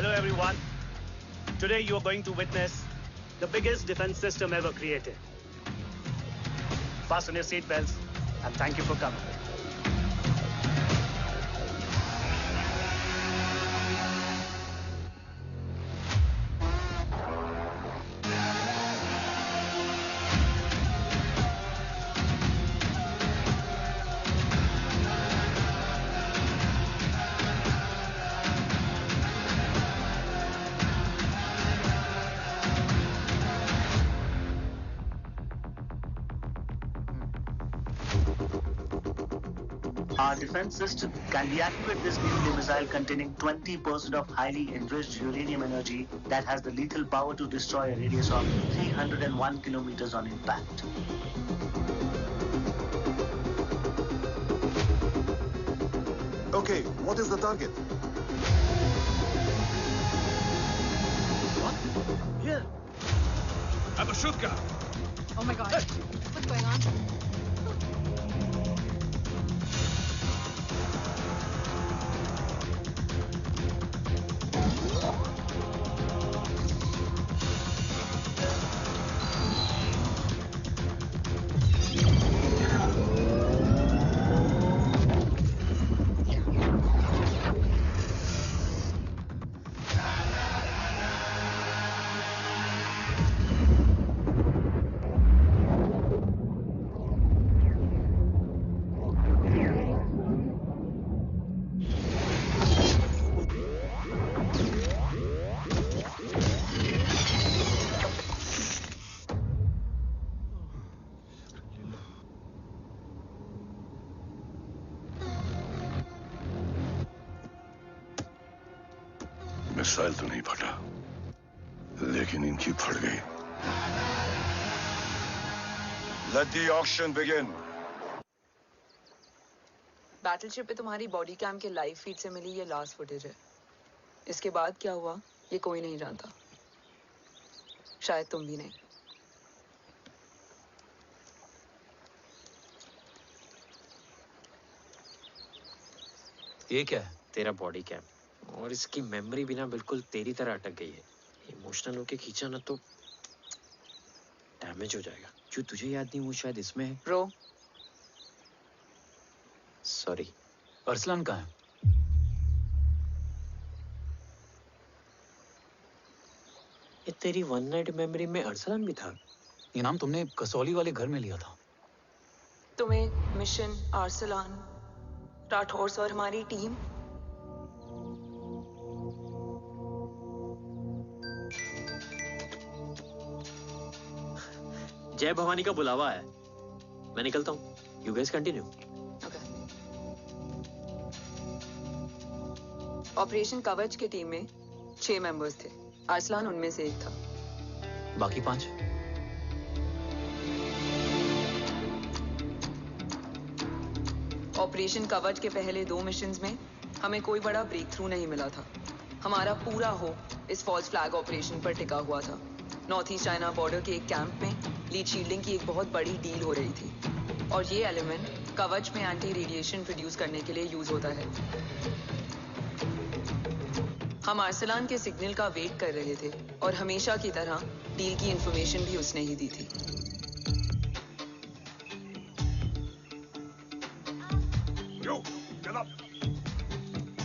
Hello everyone. Today you are going to witness the biggest defense system ever created. Fasten your seatbelts and thank you for coming. Our defense system can deactivate this nuclear missile containing 20% of highly enriched uranium energy that has the lethal power to destroy a radius of 301 kilometers on impact. Okay, what is the target? What? Here. I'm a shotgun. Oh my god. What's going on? Missile तो नहीं फटा, लेकिन इनकी फट गई। Let the auction begin. Battleship पे तुम्हारी body cam के लाइव फीड से मिली ये लास्ट फुटेज है। इसके बाद क्या हुआ ये कोई नहीं जानता, शायद तुम भी नहीं। ये क्या है? तेरा बॉडी कैम, और इसकी मेमोरी भी ना बिल्कुल तेरी तरह अटक गई है। इमोशनल होके खींचा ना तो डैमेज हो जाएगा। जो तुझे याद नहीं वो शायद इसमें है। Bro sorry. अरसलान कहाँ है? ये तेरी वन नाइट मेमोरी में अरसलान भी था? ये नाम तुमने कसौली वाले घर में लिया था। तुम्हें मिशन, अरसलान, राठौर और हमारी टीम। जय भवानी का बुलावा है, मैं निकलता हूँ। You guys continue. ऑपरेशन कवच की टीम में 6 मेंबर्स थे, अरसलान उनमें से एक था। बाकी 5? ऑपरेशन कवच के पहले 2 मिशंस में हमें कोई बड़ा ब्रेक थ्रू नहीं मिला था। हमारा पूरा होप इस फॉल्स फ्लैग ऑपरेशन पर टिका हुआ था। नॉर्थ ईस्ट चाइना बॉर्डर के एक कैंप में लीड शील्डिंग की एक बहुत बड़ी डील हो रही थी, और ये एलिमेंट कवच में एंटी रेडिएशन प्रोड्यूस करने के लिए यूज होता है। हम अरसलान के सिग्नल का वेट कर रहे थे, और हमेशा की तरह डील की इंफॉर्मेशन भी उसने ही दी थी। Yo, get up.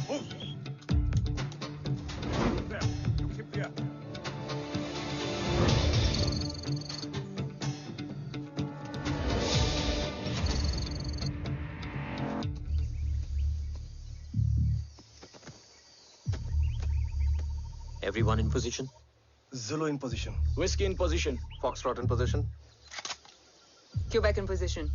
Move. There, you keep there. Everyone in position? Zulu in position. Whiskey in position. Foxtrot in position. Quebec in position.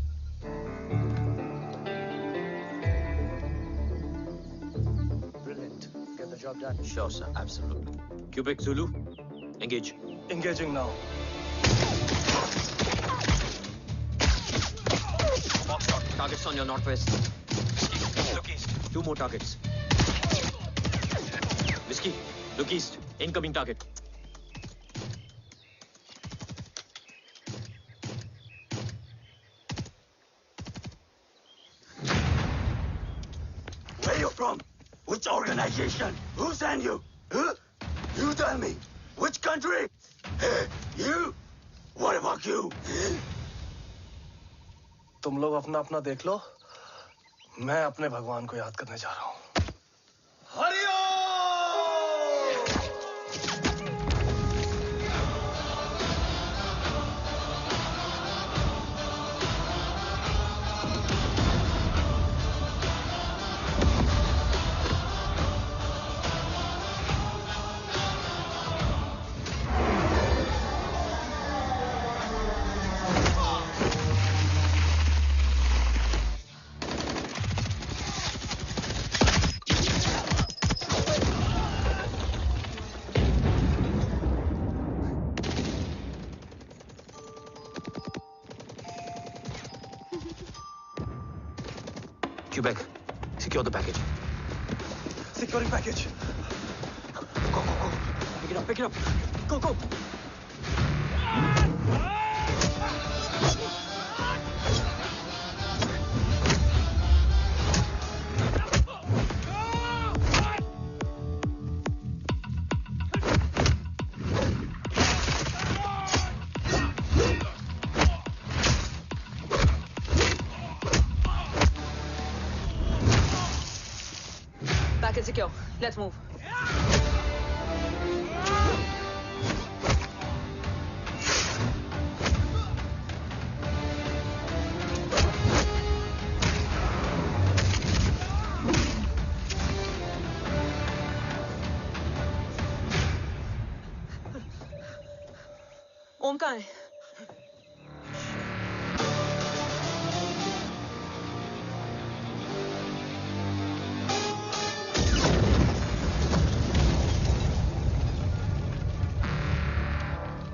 Brilliant. Get the job done. Sure, sir. Absolutely. Quebec Zulu, engage. Engaging now. Foxtrot, targets on your northwest. Look east. 2 more targets. Whiskey, look east. Incoming target. Where you from? Which organization? Who sent you? Huh? You tell me, which country? You? What about you? तुम लोग अपना अपना देख लो, मैं अपने भगवान को याद करने जा रहा हूँ। Hariom! Quebec, secure the package. Securing package. Go, go, go. Pick it up, pick it up. Go, go. Package secure. Let's move. ओम कहाँ है?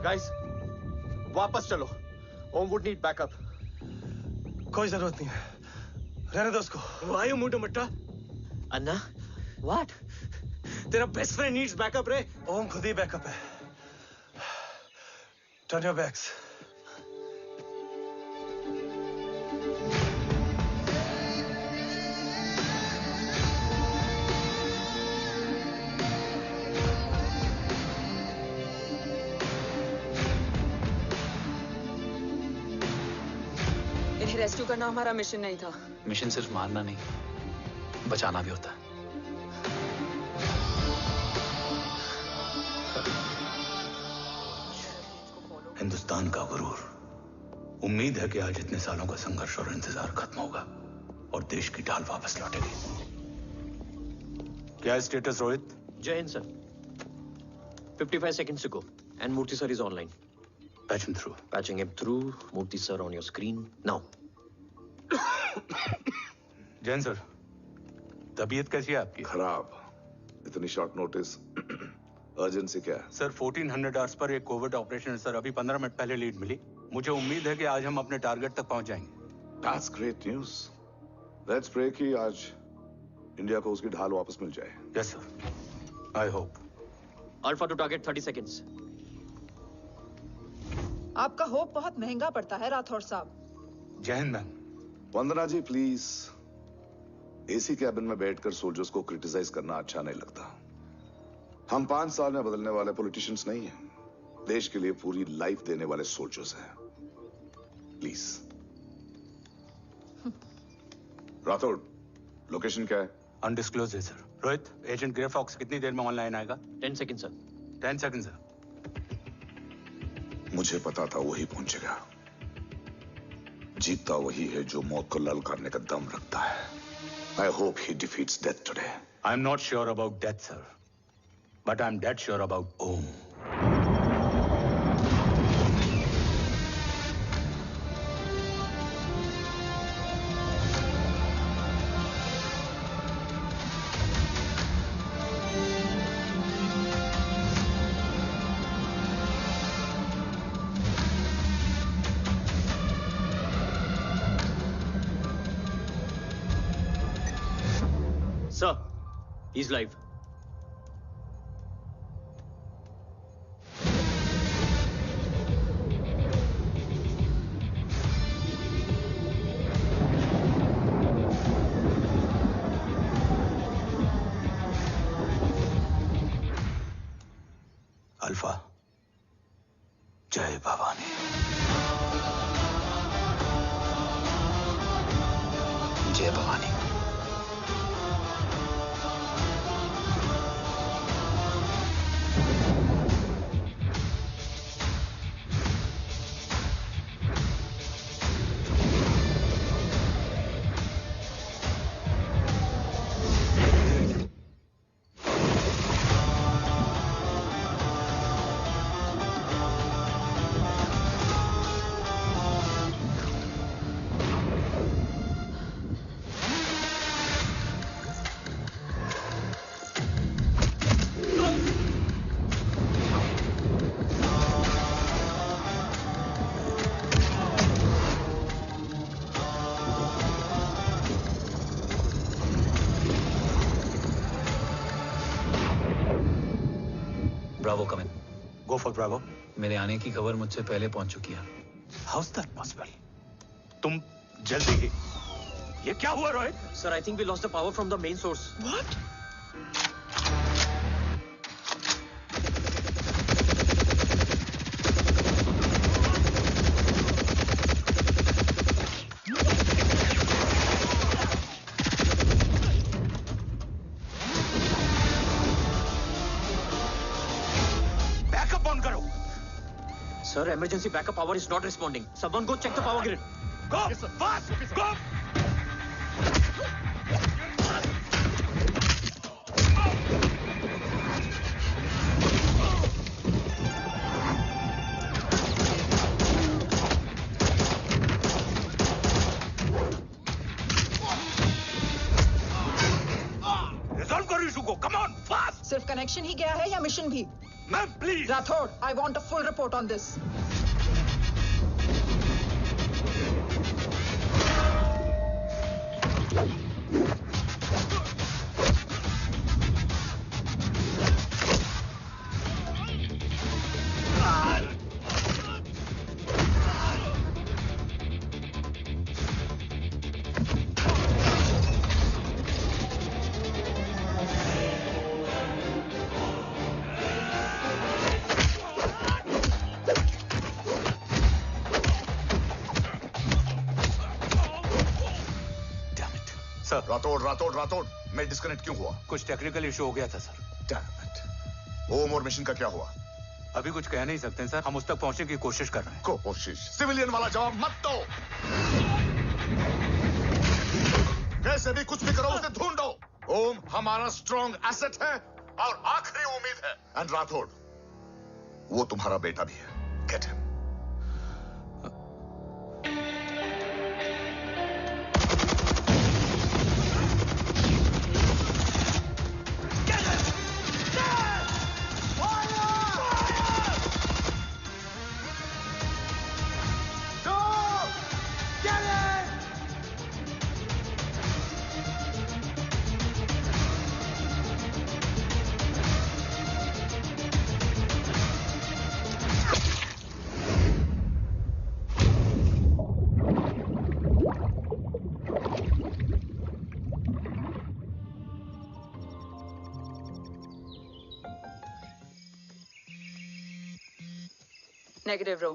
Guys, वापस चलो. Om would need backup. कोई जरूरत नहीं है, रहने दो उसको। Why you moved to Mutta? Anna, what? तेरा best friend needs backup रे. ओम खुद ही बैकअप है। Turn your backs. इन्हें रेस्क्यू करना हमारा मिशन नहीं था। मिशन सिर्फ मारना नहीं, बचाना भी होता है। हिंदुस्तान का गुरूर। उम्मीद है कि आज इतने सालों का संघर्ष और इंतजार खत्म होगा और देश की ढाल वापस लौटेगी। क्या है स्टेटस रोहित? जय Hind sir. 55 seconds to go and Murthy sir is online. Patch him through. Patching him through. Murthy sir on your screen now. Jain sir, तबीयत कैसी है आपकी? खराब। इतनी शॉर्ट नोटिस। अर्जेंसी क्या है? सर 1400 आवर्स पर एक कोविड ऑपरेशन है सर। अभी 15 मिनट पहले लीड मिली। मुझे उम्मीद है कि आज हम अपने टारगेट तक पहुंच जाएंगे। That's great news. Let's pray कि आज इंडिया को उसकी ढाल वापस मिल जाए। Yes sir. I hope. Alpha to target 30 seconds. आपका होप बहुत महंगा पड़ता है राठौर साहब। Jai Hind ma'am. Vandana ji please, AC cabin में बैठकर सोल्जर्स को क्रिटिसाइज करना अच्छा नहीं लगता। हम 5 साल में बदलने वाले पॉलिटिशियंस नहीं हैं, देश के लिए पूरी लाइफ देने वाले सोल्जर्स हैं। प्लीज। राठौड़, लोकेशन क्या है? अनडिस्क्लोज्ड है sir. Rohit, agent grey fox कितनी देर में ऑनलाइन आएगा? 10 seconds सर। 10 seconds sir. मुझे पता था वही पहुंचेगा। जीतता वही है जो मौत को ललकारने का दम रखता है। I hope he defeats death today. I'm not sure about death, sir. But I'm dead sure about Om. Sir, he's live. Alpha, जय भवानी। जय Bhavani. Bravo come in. Go for Bravo. मेरे आने की खबर मुझसे पहले पहुंच चुकी है। How is that possible? तुम जल्दी ही। ये क्या हुआ Rohit? Sir, I think we lost the power from the main source. What? Backup on करो। Sir, emergency backup power is not responding. Someone go check the power grid. Go! Fast! Go! Resolve करो issue को। Come on, fast! सिर्फ connection ही गया है या mission भी? Ma'am, please. Rathore, I want a full report on this. Sir, Rathore मैं disconnect क्यों हुआ? कुछ टेक्निकल इशू हो गया था सर। Damn it. ओम और मिशन का क्या हुआ? अभी कुछ कह नहीं सकते सर। हम उस तक पहुंचने की कोशिश कर रहे हैं। कोशिश? सिविलियन वाला जवाब मत दो। कैसे भी कुछ भी करो, उसे ढूंढो। ओम हमारा स्ट्रॉन्ग एसेट है और आखिरी उम्मीद है। एंड राठौड़, वो तुम्हारा बेटा भी है। Get him. Negative, Ro.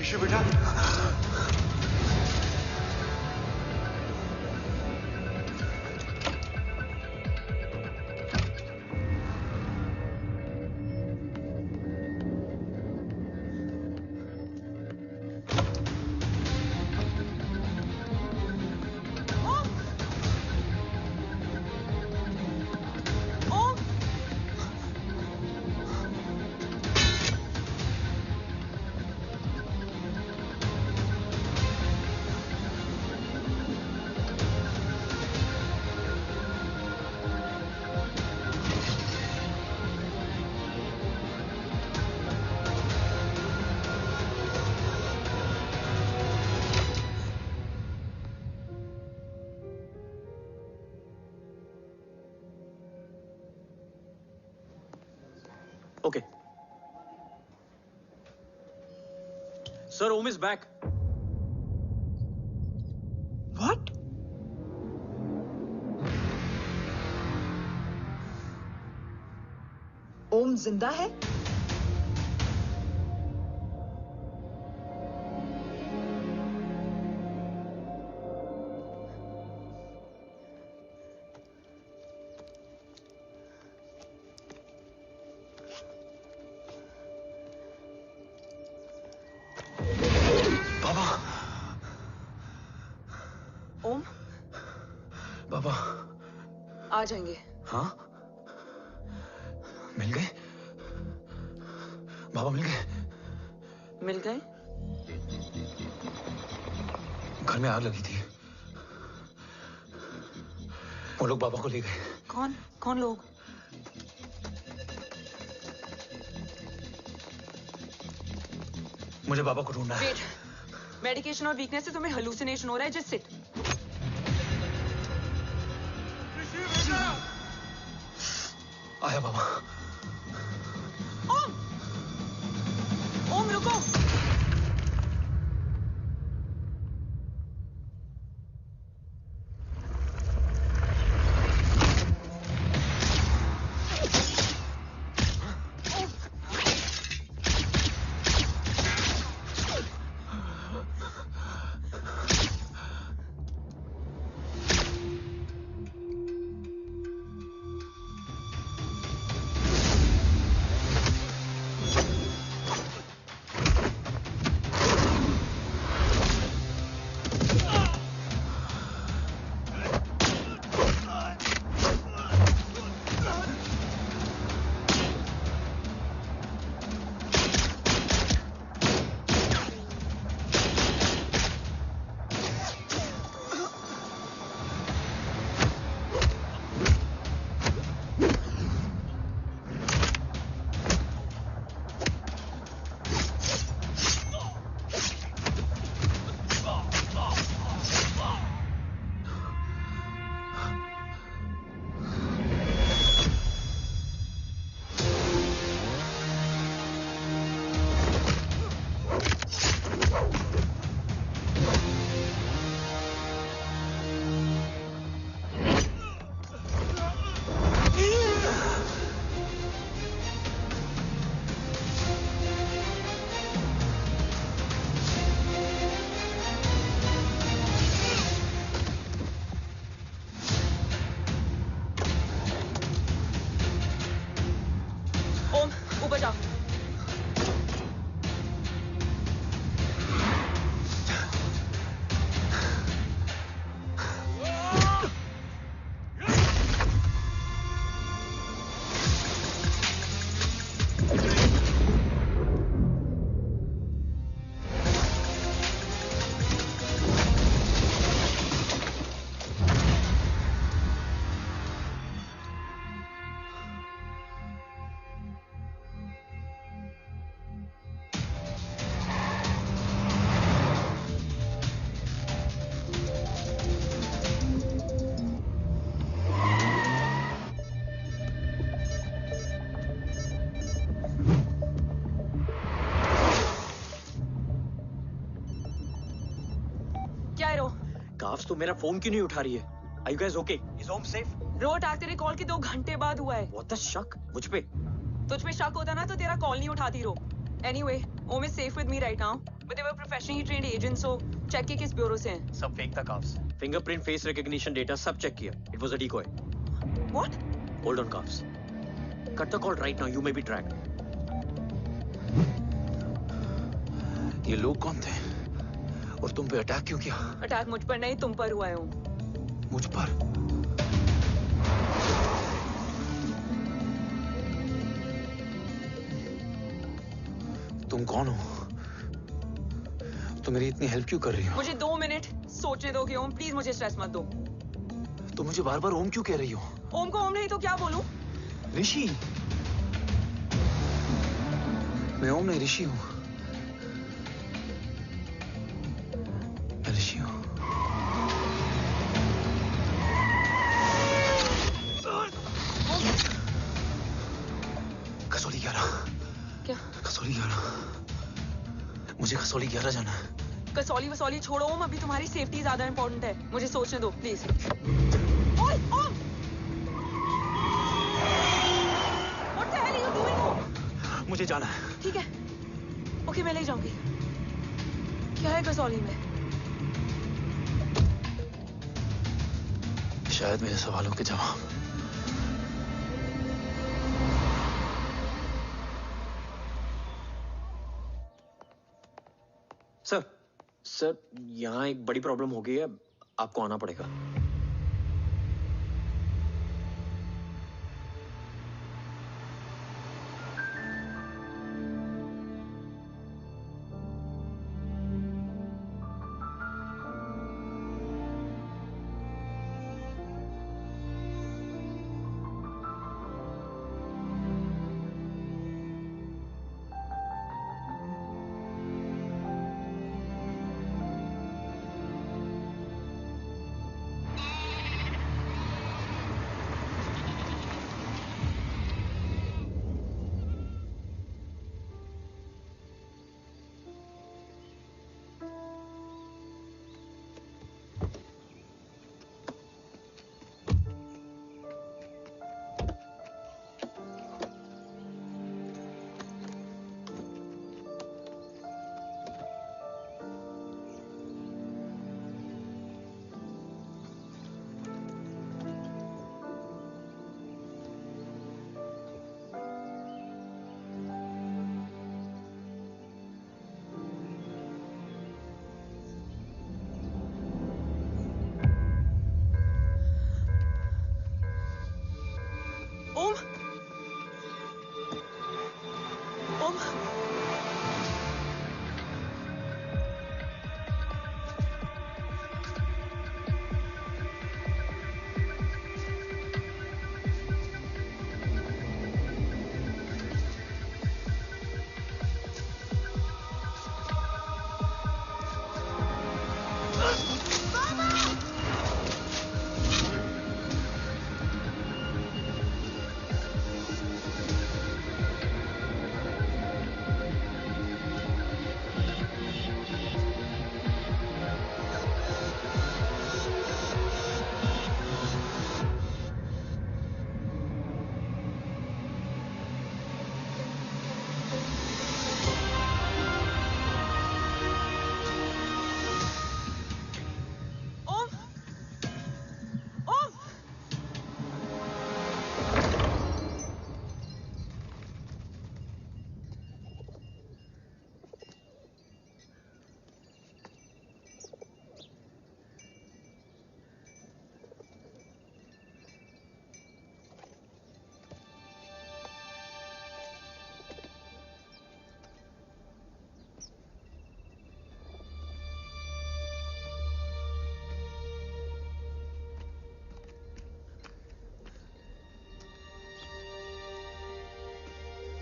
ऋषि बेटा, Okay. Sir, Om is back. What? ओम जिंदा है? ओम, बाबा आ जाएंगे। हाँ, मिल गए? बाबा मिल गए? मिल गए? घर में आग लगी थी, वो लोग बाबा को ले गए। कौन कौन लोग? मुझे बाबा को ढूंढना है। वेट, मेडिकेशन और वीकनेस से तुम्हें हेलुसिनेशन हो रहा है। Just sit. आया बाबा। ओम, ओम रुको। ऊपर जाओ। काफ्स तो मेरा फोन क्यों नहीं उठा रही है? Are you guys okay? Is Om safe? Ro attack तेरे कॉल के 2 घंटे बाद हुआ है। What the शक? मुझ पे? तुझ पे शक होता ना तो तेरा कॉल नहीं उठाती Ro. Anyway, Om is safe with me right now, but they were professionally trained agents, so check के किस ब्यूरो से हैं? सब फेक था काफ्स। फिंगरप्रिंट, फेस रिकॉग्निशन डेटा सब चेक किया. It was a decoy. What? Hold on, Kaps. Cut the call right now. You may be tracked. ये लोग कौन थे? और तुम पे अटैक क्यों किया? अटैक मुझ पर नहीं, तुम पर हुआ है ओम. मुझ पर? तुम कौन हो? तुम मेरी इतनी हेल्प क्यों कर रही हो? मुझे 2 मिनट सोचने दोगे ओम? प्लीज मुझे स्ट्रेस मत दो. तुम मुझे बार बार ओम क्यों कह रही हो? ओम को ओम नहीं तो क्या बोलूं? ऋषि. मैं ओम नहीं, ऋषि हूं. मैं ऋषि हूं. कसौली 11. क्या? कसौली 11. मुझे कसौली 11 जाना है. कसौली वसौली छोड़ो ओम, अभी तुम्हारी सेफ्टी ज्यादा इंपॉर्टेंट है. मुझे सोचने दो प्लीज. ओए ओम! What the hell are you doing, ओम? मुझे जाना है. ठीक है. ओके, मैं ले जाऊंगी. क्या है कसौली में? शायद मेरे सवालों के जवाब. सर, यहाँ एक बड़ी प्रॉब्लम हो गई है. आपको आना पड़ेगा.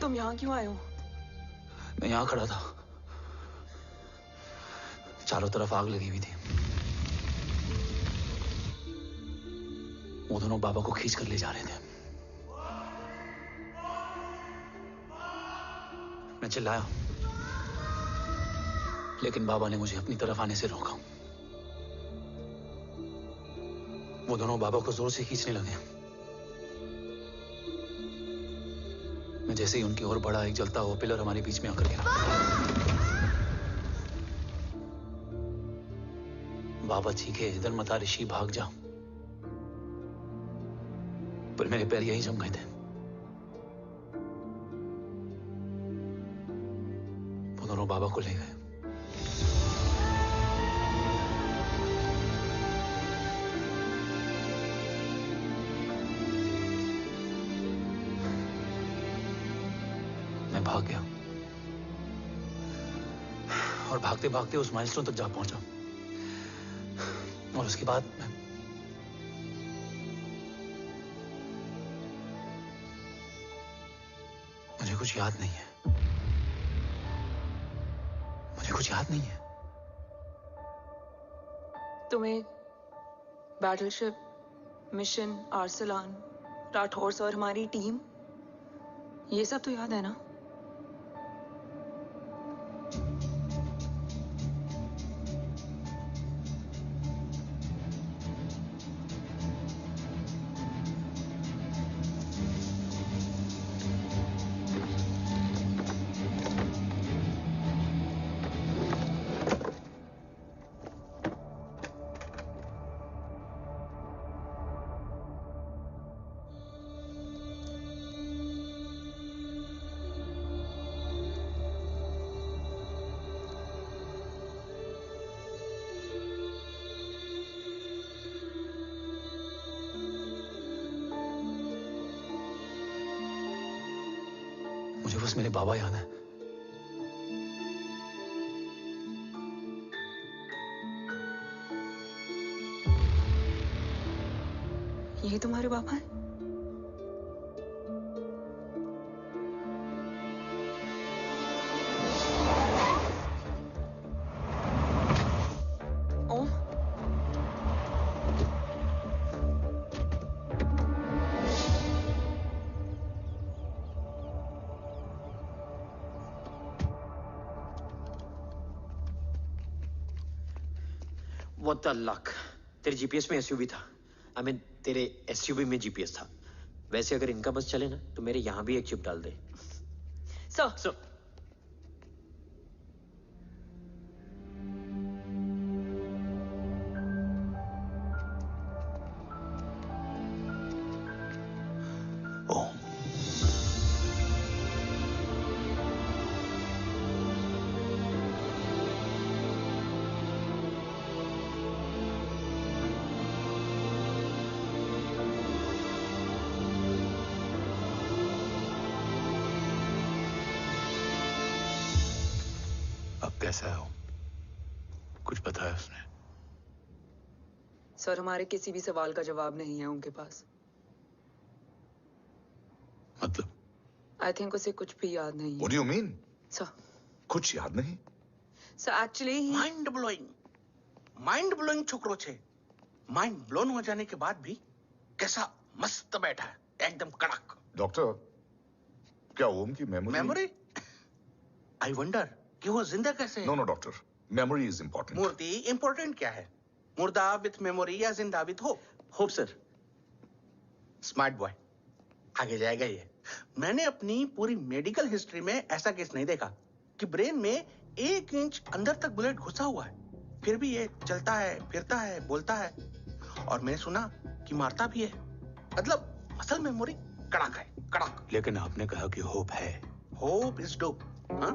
तुम यहाँ क्यों आए हो? मैं यहाँ खड़ा था. चारों तरफ आग लगी हुई थी. वो दोनों बाबा को खींच कर ले जा रहे थे. मैं चिल्लाया, लेकिन बाबा ने मुझे अपनी तरफ आने से रोका. वो दोनों बाबा को जोर से खींचने लगे. मैं मैं जैसे ही उनकी ओर बढ़ा, एक जलता हुआ पिलर हमारे बीच में आकर गिरा। बाबा चीखे, इधर मत आ ऋषि, भाग जा। पर मेरे पैर यही जम गए थे। वो दोनों बाबा को ले गए। मैं भाग गया और भागते भागते उस माइलस्टोन तक जा पहुंचा। और उसके बाद मुझे कुछ याद नहीं है। मुझे कुछ याद नहीं है। तुम्हें बैटलशिप, मिशन, आर्सलान, राठौर और हमारी टीम, ये सब तो याद है ना? मुझे बस मेरे बाबा याद है। ये तुम्हारे बाबा हैं? ओम, What the luck? तेरे जीपीएस में एसयूवी था। I mean, तेरे एसयूवी में जीपीएस था। वैसे अगर इनका बस चले ना तो मेरे यहां भी एक चिप डाल दे। सर। कैसा है वो? कुछ बताया उसने? सर, हमारे किसी भी सवाल का जवाब नहीं है उनके पास। मतलब? आई थिंक उसे कुछ भी याद नहीं है। What do you mean? Sir, कुछ याद नहीं? सर एक्चुअली माइंड ब्लोइंग छोकरो छे। माइंड ब्लोन हो जाने के बाद भी कैसा मस्त बैठा है, एकदम कड़क। डॉक्टर, क्या ओम की मेमोरी? आई वंडर कि वो जिंदा कैसे है? No doctor, memory is important. मूर्ति इंपॉर्टेंट क्या है? मुर्दा विथ मेमोरी या जिंदा with hope? Hope sir. Smart boy, आगे जाएगा ये। मैंने अपनी पूरी मेडिकल हिस्ट्री में ऐसा केस नहीं देखा कि ब्रेन में 1 इंच अंदर तक बुलेट घुसा हुआ है, फिर भी ये चलता है, फिरता है, बोलता है, और मैंने सुना कि मारता भी है। मतलब असल मेमोरी कड़क है, कड़क। लेकिन आपने कहा कि होप है। Hope is dope. हाँ,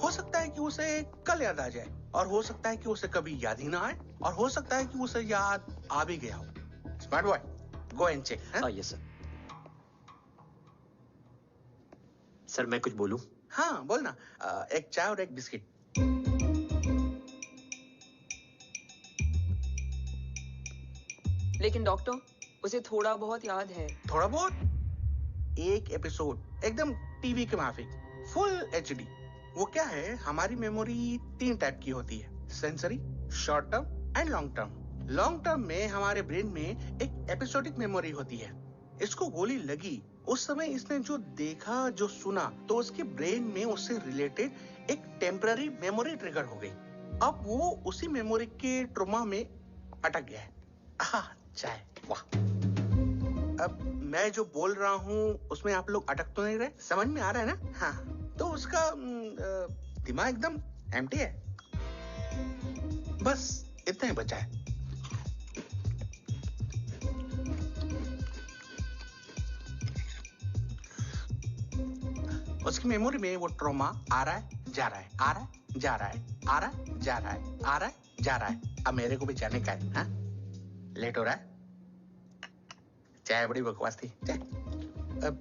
हो सकता है कि उसे कल याद आ जाए, और हो सकता है कि उसे कभी याद ही ना आए, और हो सकता है कि उसे याद आ भी गया हो। Smart boy, go and check. Yes sir. Sir मैं कुछ बोलूं? हाँ बोल ना। एक चाय और एक बिस्किट। लेकिन डॉक्टर, उसे थोड़ा बहुत याद है। थोड़ा बहुत? एक एपिसोड एकदम टीवी के माफिक, फुल एचडी। वो क्या है, हमारी मेमोरी 3 टाइप की होती है, sensory, short term and long term. Long term में हमारे ब्रेन में एक एपिसोडिक मेमोरी होती है। इसको गोली लगी, उस समय इसने जो देखा, जो सुना, तो उसके ब्रेन में उससे रिलेटेड एक टेम्पररी मेमोरी ट्रिगर हो गई। अब वो उसी मेमोरी के ट्रॉमा में अटक गया है। चाय, वाह। अब मैं जो बोल रहा हूँ उसमें आप लोग अटक तो नहीं रहे? समझ में आ रहा है ना? हाँ, तो उसका दिमाग एकदम एम्प्टी है। बस इतना ही बचा है। उसकी मेमोरी में वो ट्रॉमा आ रहा है, जा रहा है, आ रहा है, जा रहा है, आ रहा है, जा रहा है, आ रहा है, जा रहा है। अब मेरे को भी जाने का है। हाँ, लेट हो रहा है। चाय बड़ी बकवास थी। अब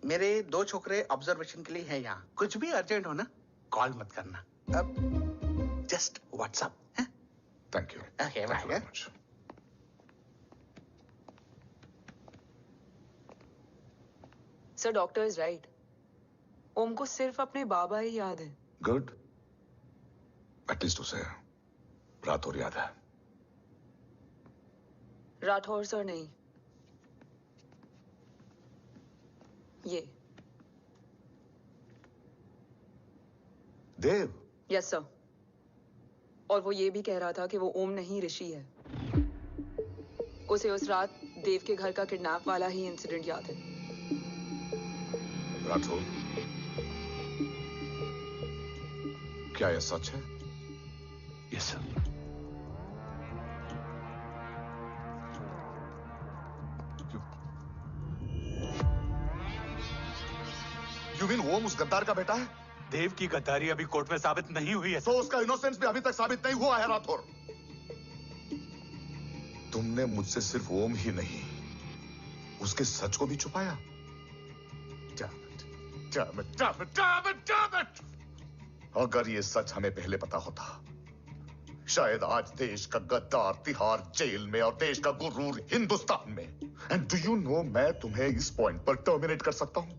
मेरे 2 छोकरे ऑब्जर्वेशन के लिए हैं यहाँ। कुछ भी अर्जेंट हो ना, कॉल मत करना। अब just WhatsApp. Thank you. Okay, bye. Sir, doctor is right. Om को सिर्फ अपने बाबा ही याद है। गुड। एटलीस्ट उसे राठौर याद है। राठौर सर नहीं, ये देव। Yes sir. और वो ये भी कह रहा था कि वो ओम नहीं, ऋषि है। उसे उस रात देव के घर का किडनैप वाला ही इंसिडेंट याद है। राठौर, क्या यह सच है? Yes sir. यू मीन ओम उस गद्दार का बेटा है? देव की गद्दारी अभी कोर्ट में साबित नहीं हुई है। तो उसका इनोसेंस भी अभी तक साबित नहीं हुआ है राठौर। तुमने मुझसे सिर्फ ओम ही नहीं, उसके सच को भी छुपाया। Damn it! अगर ये सच हमें पहले पता होता, शायद आज देश का गद्दार तिहाड़ जेल में और देश का गुरूर हिंदुस्तान में। एंड डू यू नो, मैं तुम्हें इस पॉइंट पर टर्मिनेट कर सकता हूं।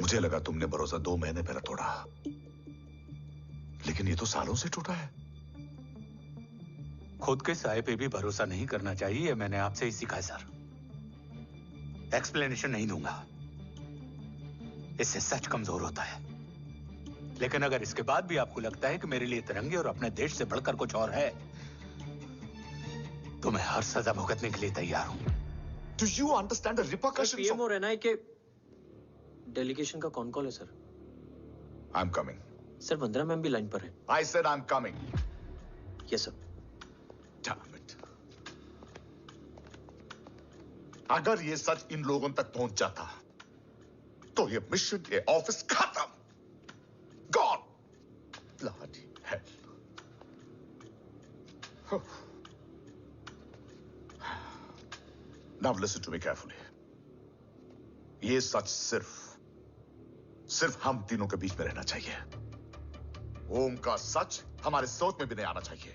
मुझे लगा तुमने भरोसा 2 महीने पहले तोड़ा, लेकिन ये तो सालों से टूटा है। खुद के साये पे भी भरोसा नहीं करना चाहिए, मैंने आपसे ही सीखा है सर। एक्सप्लेनेशन नहीं दूंगा, इससे सच कमजोर होता है। लेकिन अगर इसके बाद भी आपको लगता है कि मेरे लिए तिरंगे और अपने देश से बढ़कर कुछ और है, तो मैं हर सजा भुगतने के लिए तैयार हूं। Do you understand the repercussions? PM और एनआई के डेलीगेशन का कौन कॉल है sir? I'm coming. Sir, 15 ma'am भी लाइन पर है। I said I'm coming. Yes sir. Damn it. अगर ये सच इन लोगों तक पहुंच जाता, तो ये मिशन, ये ऑफिस खत्म। Gone. Bloody hell. Now listen to me carefully. ये सच सिर्फ हम तीनों के बीच में रहना चाहिए। ओम का सच हमारे सोच में भी नहीं आना चाहिए।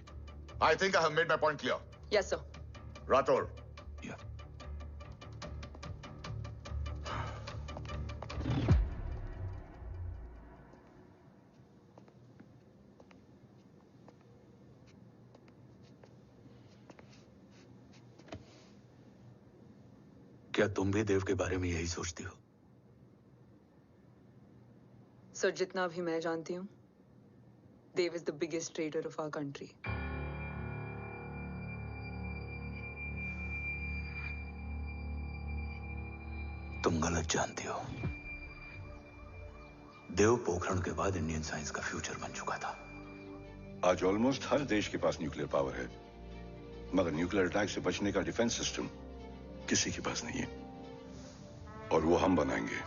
I think I have made my point clear. Yes sir. Rathore. Yeah. क्या तुम भी देव के बारे में यही सोचती हो? सर, जितना भी मैं जानती हूँ, Dev is the biggest trader of our country. तुम गलत जानती हो। देव पोखरण के बाद इंडियन साइंस का फ्यूचर बन चुका था। आज ऑलमोस्ट हर देश के पास न्यूक्लियर पावर है, मगर न्यूक्लियर अटैक से बचने का डिफेंस सिस्टम किसी के पास नहीं है, और वो हम बनाएंगे।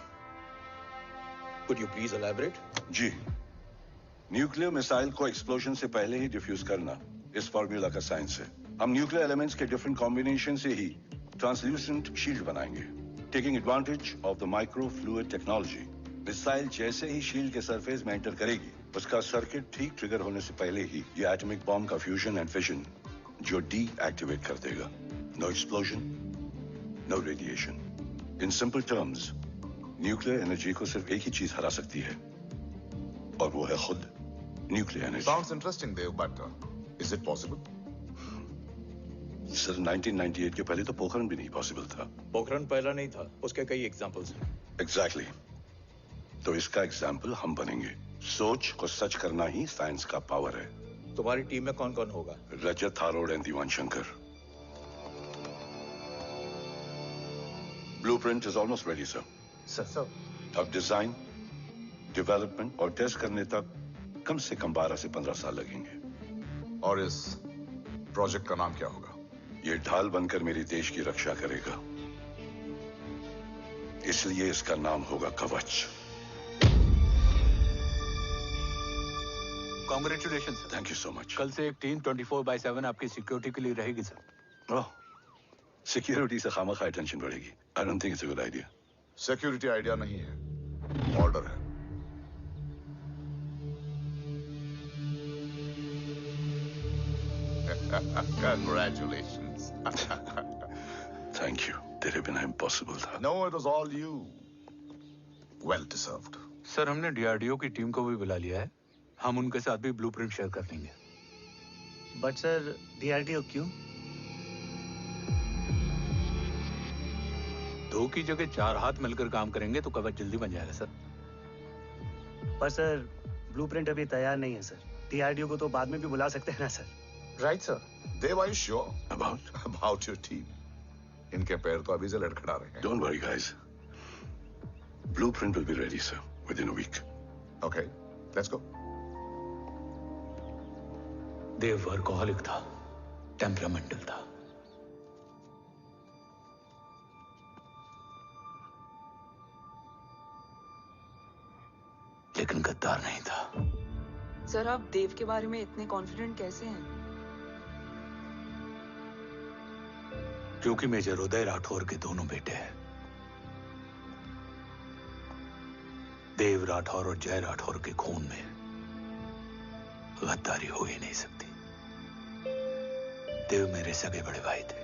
Could you please elaborate? जी, न्यूक्लियर मिसाइल को एक्सप्लोजन से पहले ही डिफ्यूज करना इस फॉर्मूला का साइंस है। हम न्यूक्लियर एलिमेंट्स के डिफरेंट कॉम्बिनेशन से ही ट्रांसल्यूसेंट शील्ड बनाएंगे, taking advantage of the micro fluid technology. Missile जैसे ही शील्ड के सरफेस में एंटर करेगी, उसका सर्किट ठीक ट्रिगर होने से पहले ही ये एटॉमिक बॉम्ब का फ्यूजन एंड फिशन जो डीएक्टिवेट कर देगा। No explosion, no radiation. In simple terms, nuclear energy को सिर्फ एक ही चीज हरा सकती है, और वो है खुद nuclear energy. Sounds interesting, Dev, but is it possible? Sir, 1998 के पहले तो पोखरण भी नहीं पॉसिबल था। पोखरण पहला नहीं था, उसके कई एग्जांपल्स हैं। एग्जैक्टली। तो इसका एग्जाम्पल हम बनेंगे। सोच को सच करना ही साइंस का पावर है। तुम्हारी टीम में कौन कौन होगा? Rajat, Tharod and Diwan Shankar. Blueprint is almost ready sir. Sir अब डिजाइन, डेवलपमेंट और टेस्ट करने तक कम से कम 12 से 15 साल लगेंगे। और इस प्रोजेक्ट का नाम क्या होगा? ये ढाल बनकर मेरे देश की रक्षा करेगा, इसलिए इसका नाम होगा कवच। Congratulation sir. Thank you so much. कल से एक टीम 24/7 आपकी सिक्योरिटी के लिए रहेगी सर। ओह, सिक्योरिटी से खामखा टेंशन बढ़ेगी। I don't think it's a good idea. Security idea नहीं है, ऑर्डर है। Congratulations. Thank you. तेरे बिना impossible था। No, it was all you. Well deserved. Sir हमने डीआरडीओ की टीम को भी बुला लिया है, हम उनके साथ भी ब्लूप्रिंट शेयर कर लेंगे। बट सर डीआरडीओ क्यों? 2 की जगह 4 हाथ मिलकर काम करेंगे तो कवच जल्दी बन जाएगा सर। पर सर ब्लूप्रिंट अभी तैयार नहीं है सर। डीआरडीओ को तो बाद में भी बुला सकते हैं ना sir. Right sir. Dave, are you sure about your team? इनके पैर तो अभी से लड़खड़ा रहे हैं। Don't worry, guys. Blueprint will be ready, sir, within a week. Okay, let's go. Dev workaholic था, टेम्परामेंटल था। लेकिन गद्दार नहीं था। सर आप देव के बारे में इतने कॉन्फिडेंट कैसे हैं? क्योंकि मेजर उदय राठौर के दोनों बेटे हैं। देव राठौर और जय राठौर के खून में गद्दारी हो ही नहीं सकती। देव मेरे सगे बड़े भाई थे।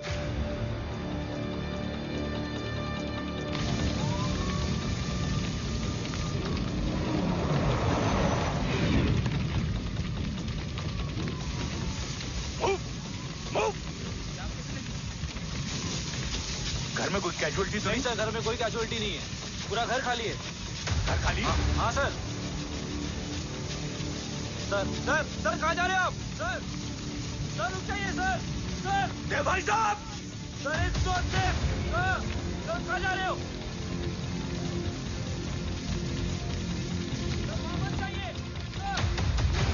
घर में कोई कैजुअलिटी तो नहीं? सर घर में कोई कैजुअलिटी नहीं है, पूरा घर खाली है। घर खाली? हाँ सर। सर कहाँ जा रहे हैं आप? सर रुक जाइए सर। देव भाई साहब! Sir it's not safe. Sir कहाँ जा रहे हो? सर वापस जाइए।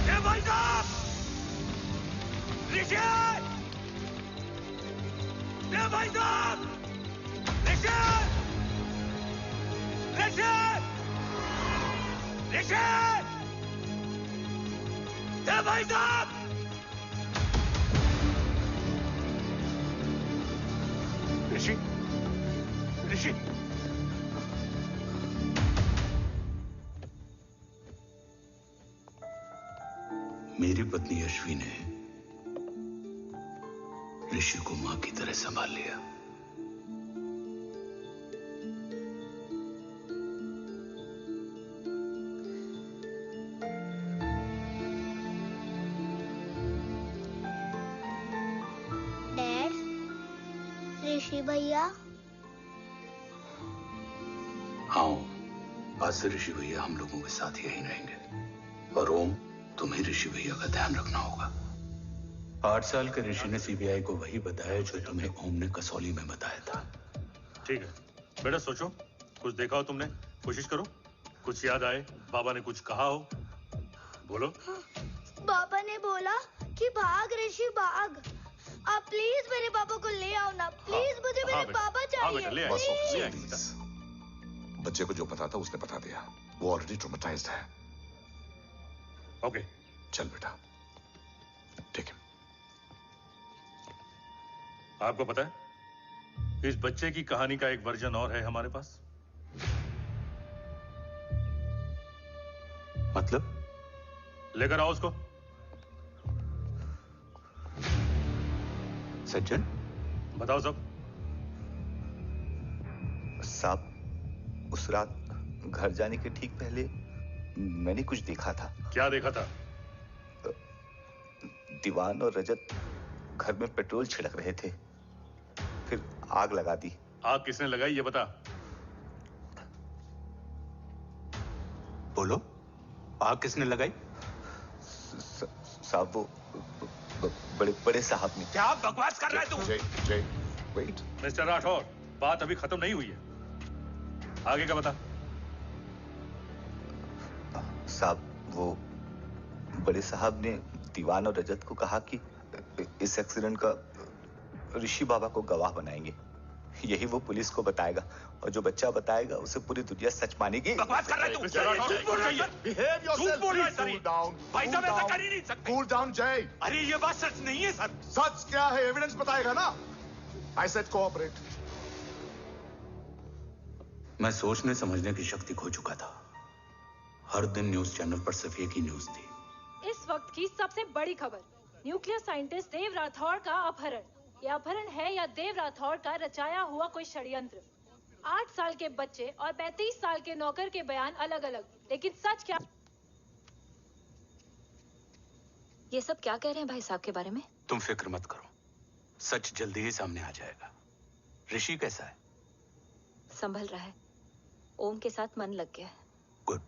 देव भाई साहब! ऋषि! देव भाई साहब! ऋषि! देव भाई साहब! ऋषि! मेरी पत्नी अश्वी ने ऋषि को मां की तरह संभाल लिया। ऋषि भैया। हाँ, आज से ऋषि भैया हम लोगों के साथ यहीं रहेंगे। और ओम, तुम्हें ऋषि भैया का ध्यान रखना होगा। 8 साल के ऋषि ने सीबीआई को वही बताया जो तुम्हें ओम ने कसौली में बताया था। ठीक है बेटा, सोचो, कुछ देखा हो तुमने, कोशिश करो, कुछ याद आए, बाबा ने कुछ कहा हो, बोलो। बाबा ने बोला कि भाग ऋषि भाग। आप प्लीज मेरे पापा को ले आओ ना, प्लीज। मुझे मेरे पापा चाहिए। प्लीज। बच्चे को जो पता था उसने बता दिया, वो ऑलरेडी ट्रॉमेटाइज्ड है। ओके चल बेटा, ठीक है। आपको पता है इस बच्चे की कहानी का एक वर्जन और है हमारे पास। मतलब? लेकर आओ उसको। सज्जन, बताओ सब। साहब, उस रात घर जाने के ठीक पहले मैंने कुछ देखा था। क्या देखा था? दीवान और रजत घर में पेट्रोल छिड़क रहे थे, फिर आग लगा दी। आग किसने लगाई ये बता। बोलो, आग किसने लगाई? साहब वो बड़े बड़े साहब ने। क्या बकवास कर रहा है तू? जय, वेट। मिस्टर राठौर, बात अभी खत्म नहीं हुई है। आगे का बता। साहब, वो बड़े साहब ने दीवान और रजत को कहा कि इस एक्सीडेंट का ऋषि बाबा को गवाह बनाएंगे। यही वो पुलिस को बताएगा और जो बच्चा बताएगा उसे पूरी दुनिया सच मानेगी। बकवास कर रहा है तू। झूठ बोल रहा है। Behave yourself. झूठ बोल रहा है Cool सर। down. भाई साहब ऐसा कर ही नहीं सकते। Cool down, Jay. अरे ये बात सच नहीं है सर। सच क्या है? एविडेंस बताएगा ना। I said cooperate. मैं सोचने समझने की शक्ति खो चुका था। हर दिन न्यूज चैनल पर सिर्फ एक ही न्यूज थी। इस वक्त की सबसे बड़ी खबर, न्यूक्लियर साइंटिस्ट देव राठौड़ का अपहरण। यह अपहरण है या देव राठौड़ का रचाया हुआ कोई षड्यंत्र। 8 साल के बच्चे और 35 साल के नौकर के बयान अलग अलग, लेकिन सच क्या? ये सब क्या कह रहे हैं भाई साहब के बारे में? तुम फिक्र मत करो, सच जल्दी ही सामने आ जाएगा। ऋषि कैसा है? संभल रहा है। ओम के साथ मन लग गया है। गुड।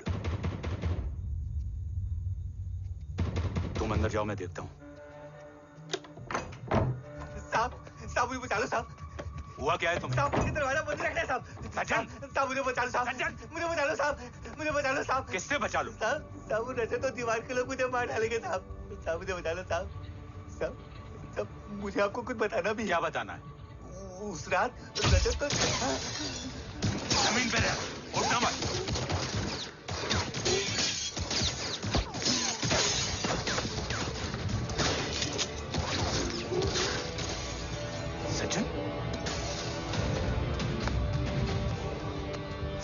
तुम अंदर जाओ, मैं देखता हूँ। साहब मुझे बचा लो साहब। हुआ क्या है तुम्हें? साहब मुझे दरवाजा बंद रखना है साहब। सज्जन, साहब मुझे बचा लो साहब। मुझे बचा लो साहब। मुझे बचा लो साहब। किससे बचा लो? साहब वो रजत तो दीवार के लोग मुझे मार डालेंगे साहब। साहब मुझे बचा लो साहब। साहब मुझे आपको कुछ बताना भी। क्या बताना है? उस रात रजत तो जमीन पे रह, उठना मत। सज्जन,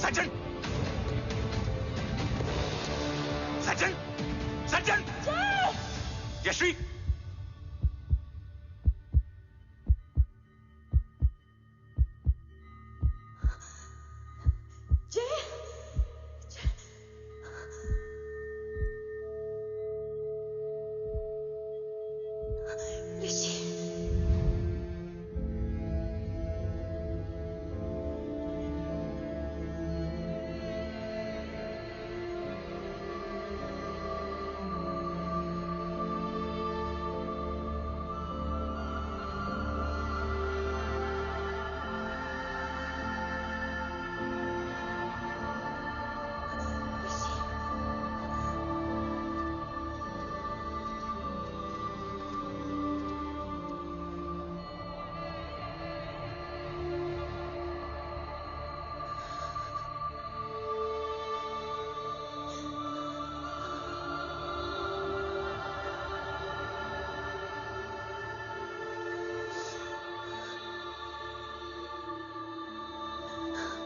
सज्जन, सज्जन, सज्जन, यश्वी,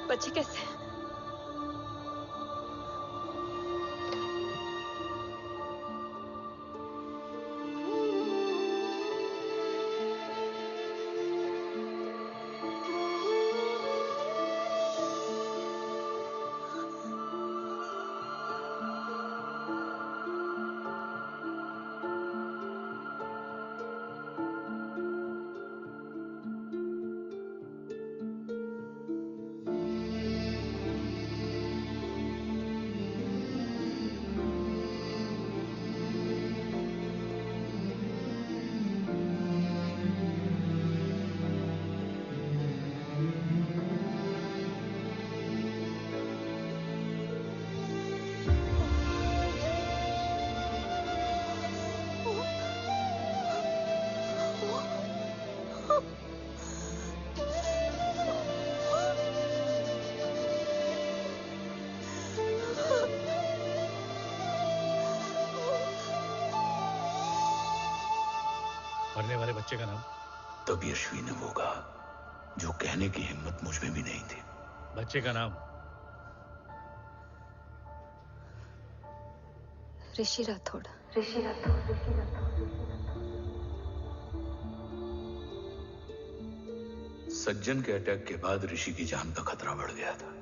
बच्चे कैसे हैं? मरने वाले बच्चे का नाम? तब यश्वी ने वो कहा जो कहने की हिम्मत मुझ में भी नहीं थी। बच्चे का नाम? ऋषि राठौड़। सज्जन के अटैक के बाद ऋषि की जान का खतरा बढ़ गया था।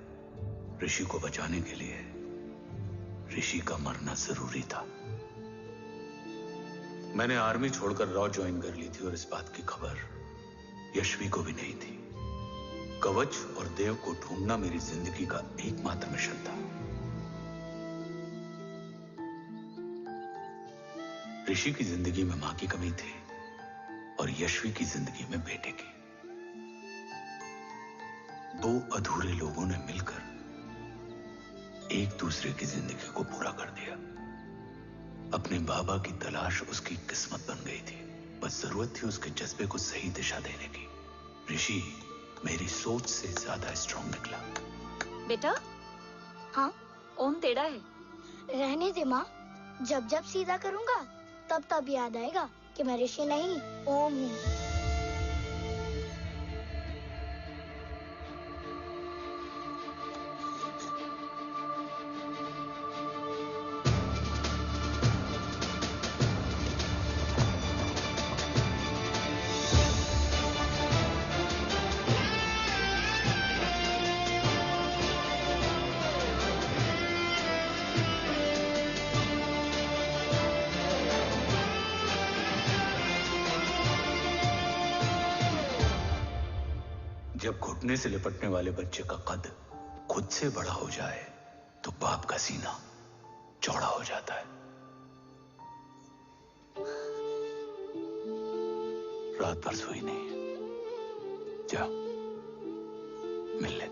ऋषि को बचाने के लिए ऋषि का मरना जरूरी था। मैंने आर्मी छोड़कर रॉ ज्वाइन कर ली थी और इस बात की खबर यश्वी को भी नहीं थी। कवच और देव को ढूंढना मेरी जिंदगी का एकमात्र मिशन था। ऋषि की जिंदगी में मां की कमी थी और यश्वी की जिंदगी में बेटे की। दो अधूरे लोगों ने मिलकर एक दूसरे की जिंदगी को पूरा कर दिया। अपने बाबा की तलाश उसकी किस्मत बन गई थी, बस जरूरत थी उसके जज्बे को सही दिशा देने की। ऋषि मेरी सोच से ज्यादा स्ट्रांग निकला। बेटा, हाँ ओम टेढ़ा है। रहने दे माँ, जब जब सीधा करूँगा तब तब याद आएगा कि मैं ऋषि नहीं ओम हूँ। जब घुटने से लिपटने वाले बच्चे का कद खुद से बड़ा हो जाए तो बाप का सीना चौड़ा हो जाता है। रात भर सोई नहीं है, जा मिल ले।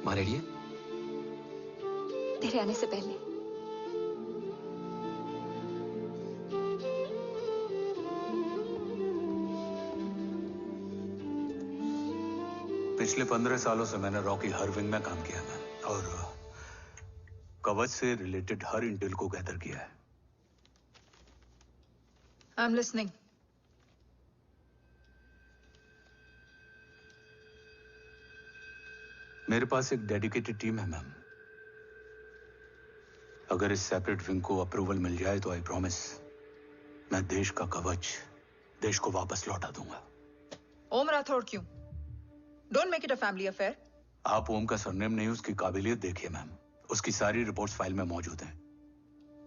माँ रेडी है? तेरे आने से पहले। पिछले 15 सालों से मैंने रॉकी हर विंग में काम किया है और कवच से रिलेटेड हर इंटेल को गैदर किया है। I'm listening. मेरे पास एक डेडिकेटेड टीम है मैम। अगर इस सेपरेट विंग को अप्रूवल मिल जाए तो आई प्रॉमिस मैं देश का कवच देश को वापस लौटा दूंगा। ओम राठौड़ क्यों? Don't make it a family affair. आप ओम का सरनेम नहीं, उसकी काबिलियत देखिए मैम। उसकी सारी रिपोर्ट्स फाइल में मौजूद हैं।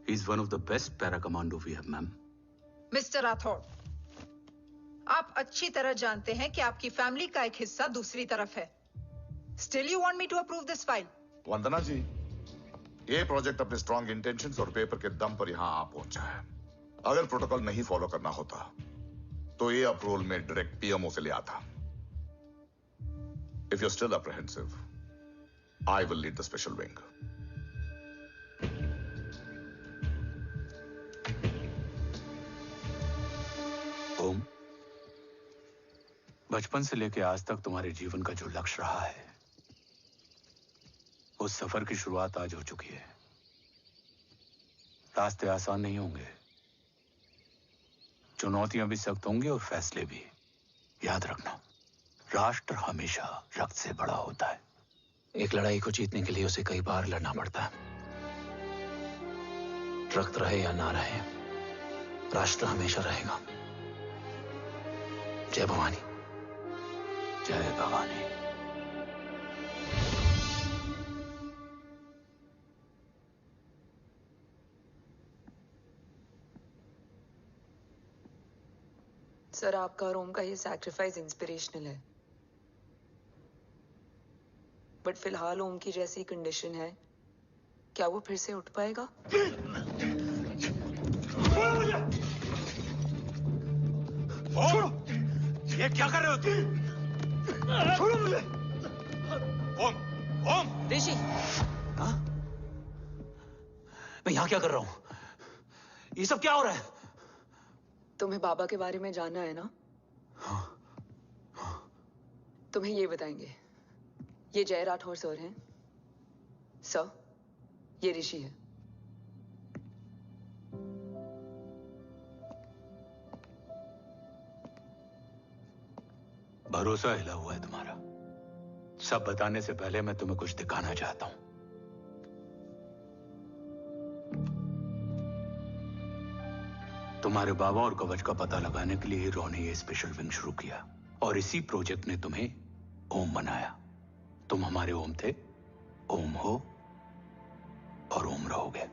He is one of the best para commando we have, ma'am. Mister Rathore, आप अच्छी तरह जानते हैं कि आपकी फैमिली का एक हिस्सा दूसरी तरफ है। Still you want me to approve this file? वंदना जी, ये प्रोजेक्ट अपने स्ट्रॉन्ग इंटेंशंस और पेपर के दम पर यहां आ पहुंचा है। अगर प्रोटोकॉल नहीं फॉलो करना होता तो ये अप्रूवल में डायरेक्ट पीएमओ से ले आता। If you're still apprehensive, I will lead the special wing. ओम, बचपन से लेकर आज तक तुम्हारे जीवन का जो लक्ष्य रहा है, उस सफर की शुरुआत आज हो चुकी है। रास्ते आसान नहीं होंगे, चुनौतियां भी सख्त होंगी और फैसले भी। याद रखना, राष्ट्र हमेशा रक्त से बड़ा होता है। एक लड़ाई को जीतने के लिए उसे कई बार लड़ना पड़ता है। रक्त रहे या ना रहे, राष्ट्र हमेशा रहेगा। जय भवानी। जय भवानी। सर, आपका और ओम का ये सैक्रिफाइस इंस्पिरेशनल है, बट फिलहाल ओम की जैसी कंडीशन है, क्या वो फिर से उठ पाएगा? छोड़ो! ये क्या कर रहे हो तुम? छोड़ो मुझे! ओम! ओम! ऋषि! हाँ? मैं यहाँ क्या कर रहा हूँ? ये सब क्या हो रहा है? तुम्हें बाबा के बारे में जानना है ना? तुम्हें ये बताएंगे। ये जय राठौर सर हैं। सर, ये ऋषि है। भरोसा हिला हुआ है तुम्हारा। सब बताने से पहले मैं तुम्हें कुछ दिखाना चाहता हूं। तुम्हारे बाबा और कवच का पता लगाने के लिए रॉ ने ये स्पेशल विंग शुरू किया और इसी प्रोजेक्ट ने तुम्हें ओम बनाया। तुम हमारे ओम थे, ओम हो और ओम रहोगे।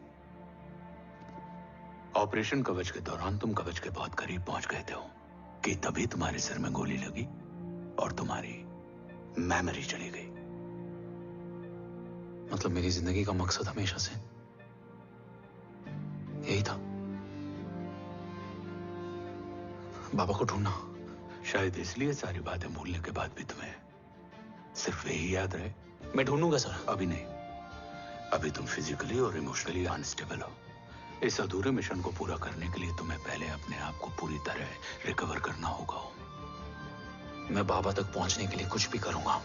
ऑपरेशन कवच के दौरान तुम कवच के बहुत करीब पहुंच गए थे कि तभी तुम्हारे सिर में गोली लगी और तुम्हारी मेमोरी चली गई। मतलब मेरी जिंदगी का मकसद हमेशा से यही था। बाबा को ढूंढना। शायद इसलिए सारी बातें भूलने के बाद भी तुम्हें सिर्फ यही याद रहे। मैं ढूंढूंगा सर। अभी नहीं, अभी तुम फिजिकली और इमोशनली अनस्टेबल हो। इस अधूरे मिशन को पूरा करने के लिए तुम्हें पहले अपने आप को पूरी तरह रिकवर करना होगा। मैं बाबा तक पहुंचने के लिए कुछ भी करूंगा।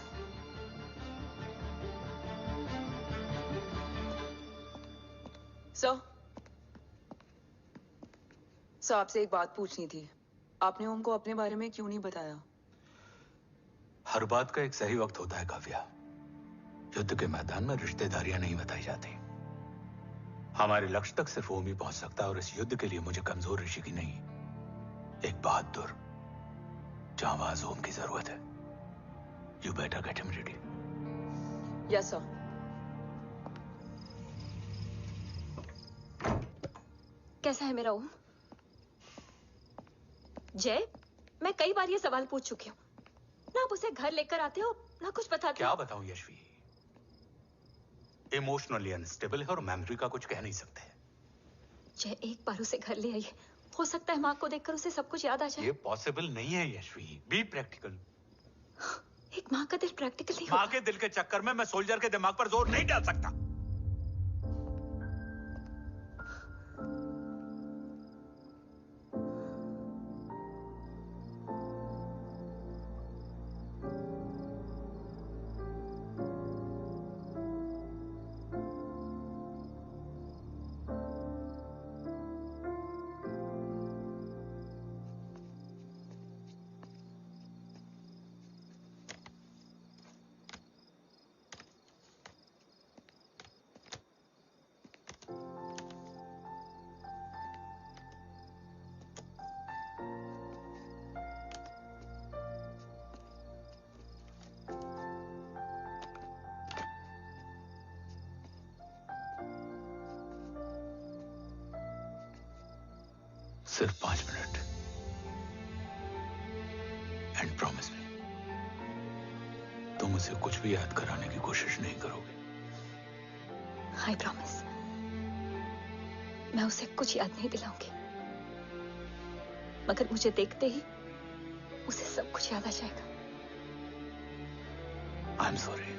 सर, आपसे एक बात पूछनी थी। आपने ओम को अपने बारे में क्यों नहीं बताया? हर बात का एक सही वक्त होता है काव्या। युद्ध के मैदान में रिश्तेदारियां नहीं बताई जाती। हमारे लक्ष्य तक सिर्फ ओम ही पहुंच सकता है, और इस युद्ध के लिए मुझे कमजोर ऋषि की नहीं, एक बहादुर जांबाज ओम की जरूरत है। You better get him ready. Yes sir. कैसा है मेरा ओम? जय, मैं कई बार ये सवाल पूछ चुकी हूँ। ना आप उसे घर लेकर आते हो, ना कुछ बताते क्या हो। बताऊं यशवी, इमोशनली अनस्टेबल है और मेमोरी का कुछ कह नहीं सकते। जय, एक बार उसे घर ले आइए। हो सकता है माँ को देखकर उसे सब कुछ याद आ जाए। ये पॉसिबल नहीं है यशवी। Be practical. एक माँ का दिल प्रैक्टिकल नहीं माँ के दिल के चक्कर में मैं सोल्जर के दिमाग पर जोर नहीं डाल सकता। सिर्फ 5 मिनट। एंड प्रॉमिस मी, तुम उसे कुछ भी याद कराने की कोशिश नहीं करोगे। I promise. मैं उसे कुछ याद नहीं दिलाऊंगी, मगर मुझे देखते ही उसे सब कुछ याद आ जाएगा। I am sorry.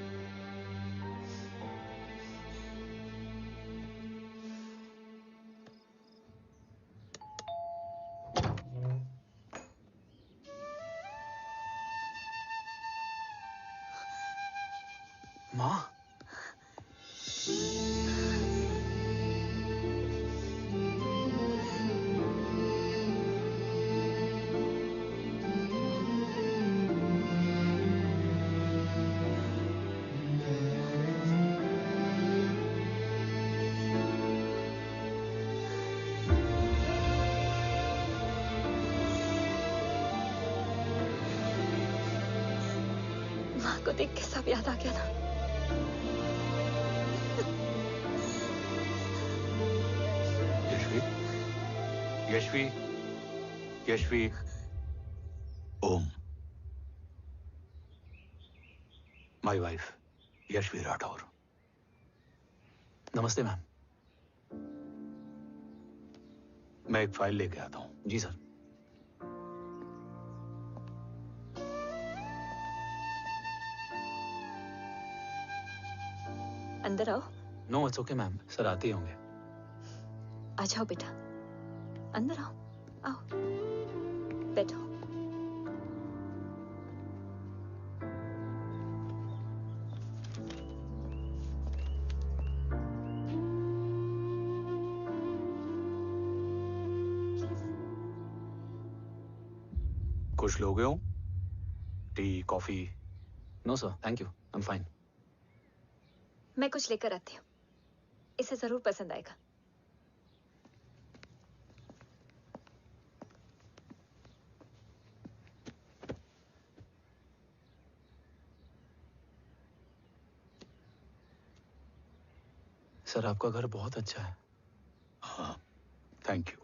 माँ, माँ को देख के सब याद आ गया ना। Yashvi, Yashvi, Om, my wife Yashvi Rathore. नमस्ते मैम। मैं एक फाइल लेके आता हूं। जी सर। अंदर आओ। No it's okay ma'am, sir आते ही होंगे। आ जाओ बेटा, अंदर आओ। आओ, बैठो। कुछ लोगे हो? Tea, coffee? No sir, thank you, I am fine. मैं कुछ लेकर आती हूँ, इसे जरूर पसंद आएगा। सर आपका घर बहुत अच्छा है। हाँ, थैंक यू।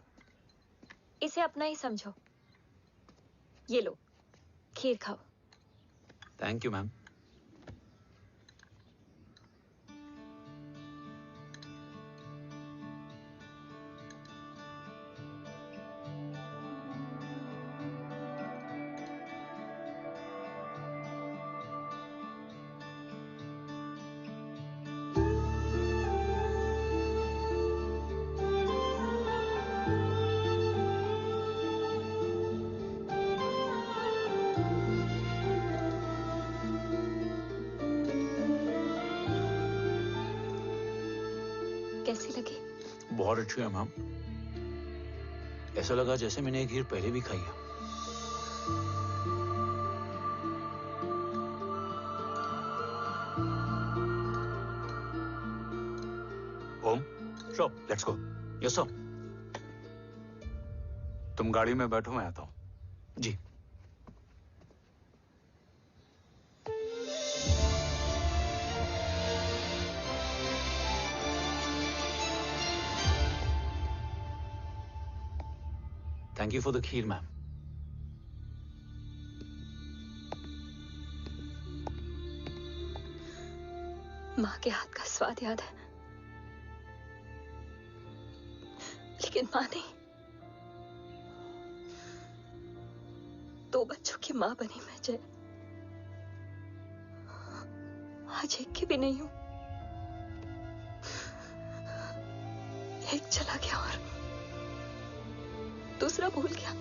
इसे अपना ही समझो। ये लो, खीर खाओ। Thank you ma'am. कैसी लगी? बहुत अच्छी है मैम। ऐसा लगा जैसे मैंने एक खीर पहले भी खाई है। Om, sure, let's go. Yes sir. तुम गाड़ी में बैठो, मैं आता हूं। जी। Thank you for the kheer, ma'am. माँ के हाथ का स्वाद याद है, लेकिन माँ नहीं। 2 बच्चों की माँ बनी मैं जय। आज एक की भी नहीं हूं। एक चला गया और दूसरा भूल गया।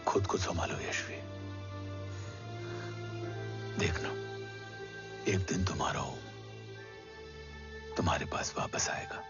खुद को संभालो यशवी। देखना, एक दिन तुम्हारा हो तुम्हारे पास वापस आएगा।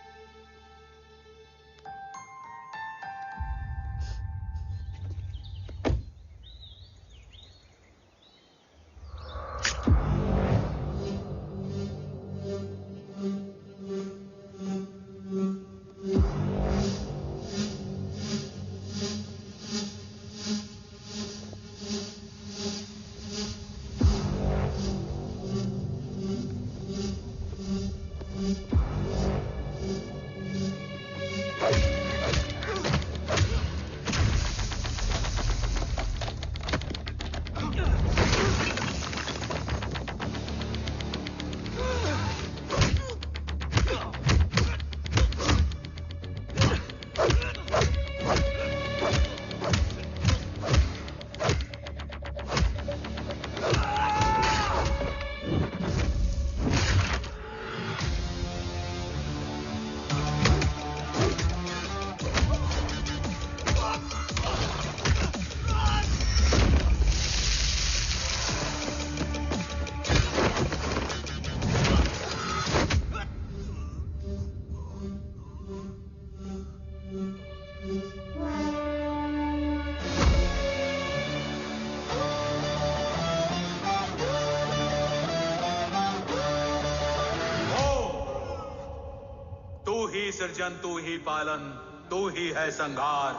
सृजन तू ही पालन, तू ही है संहार,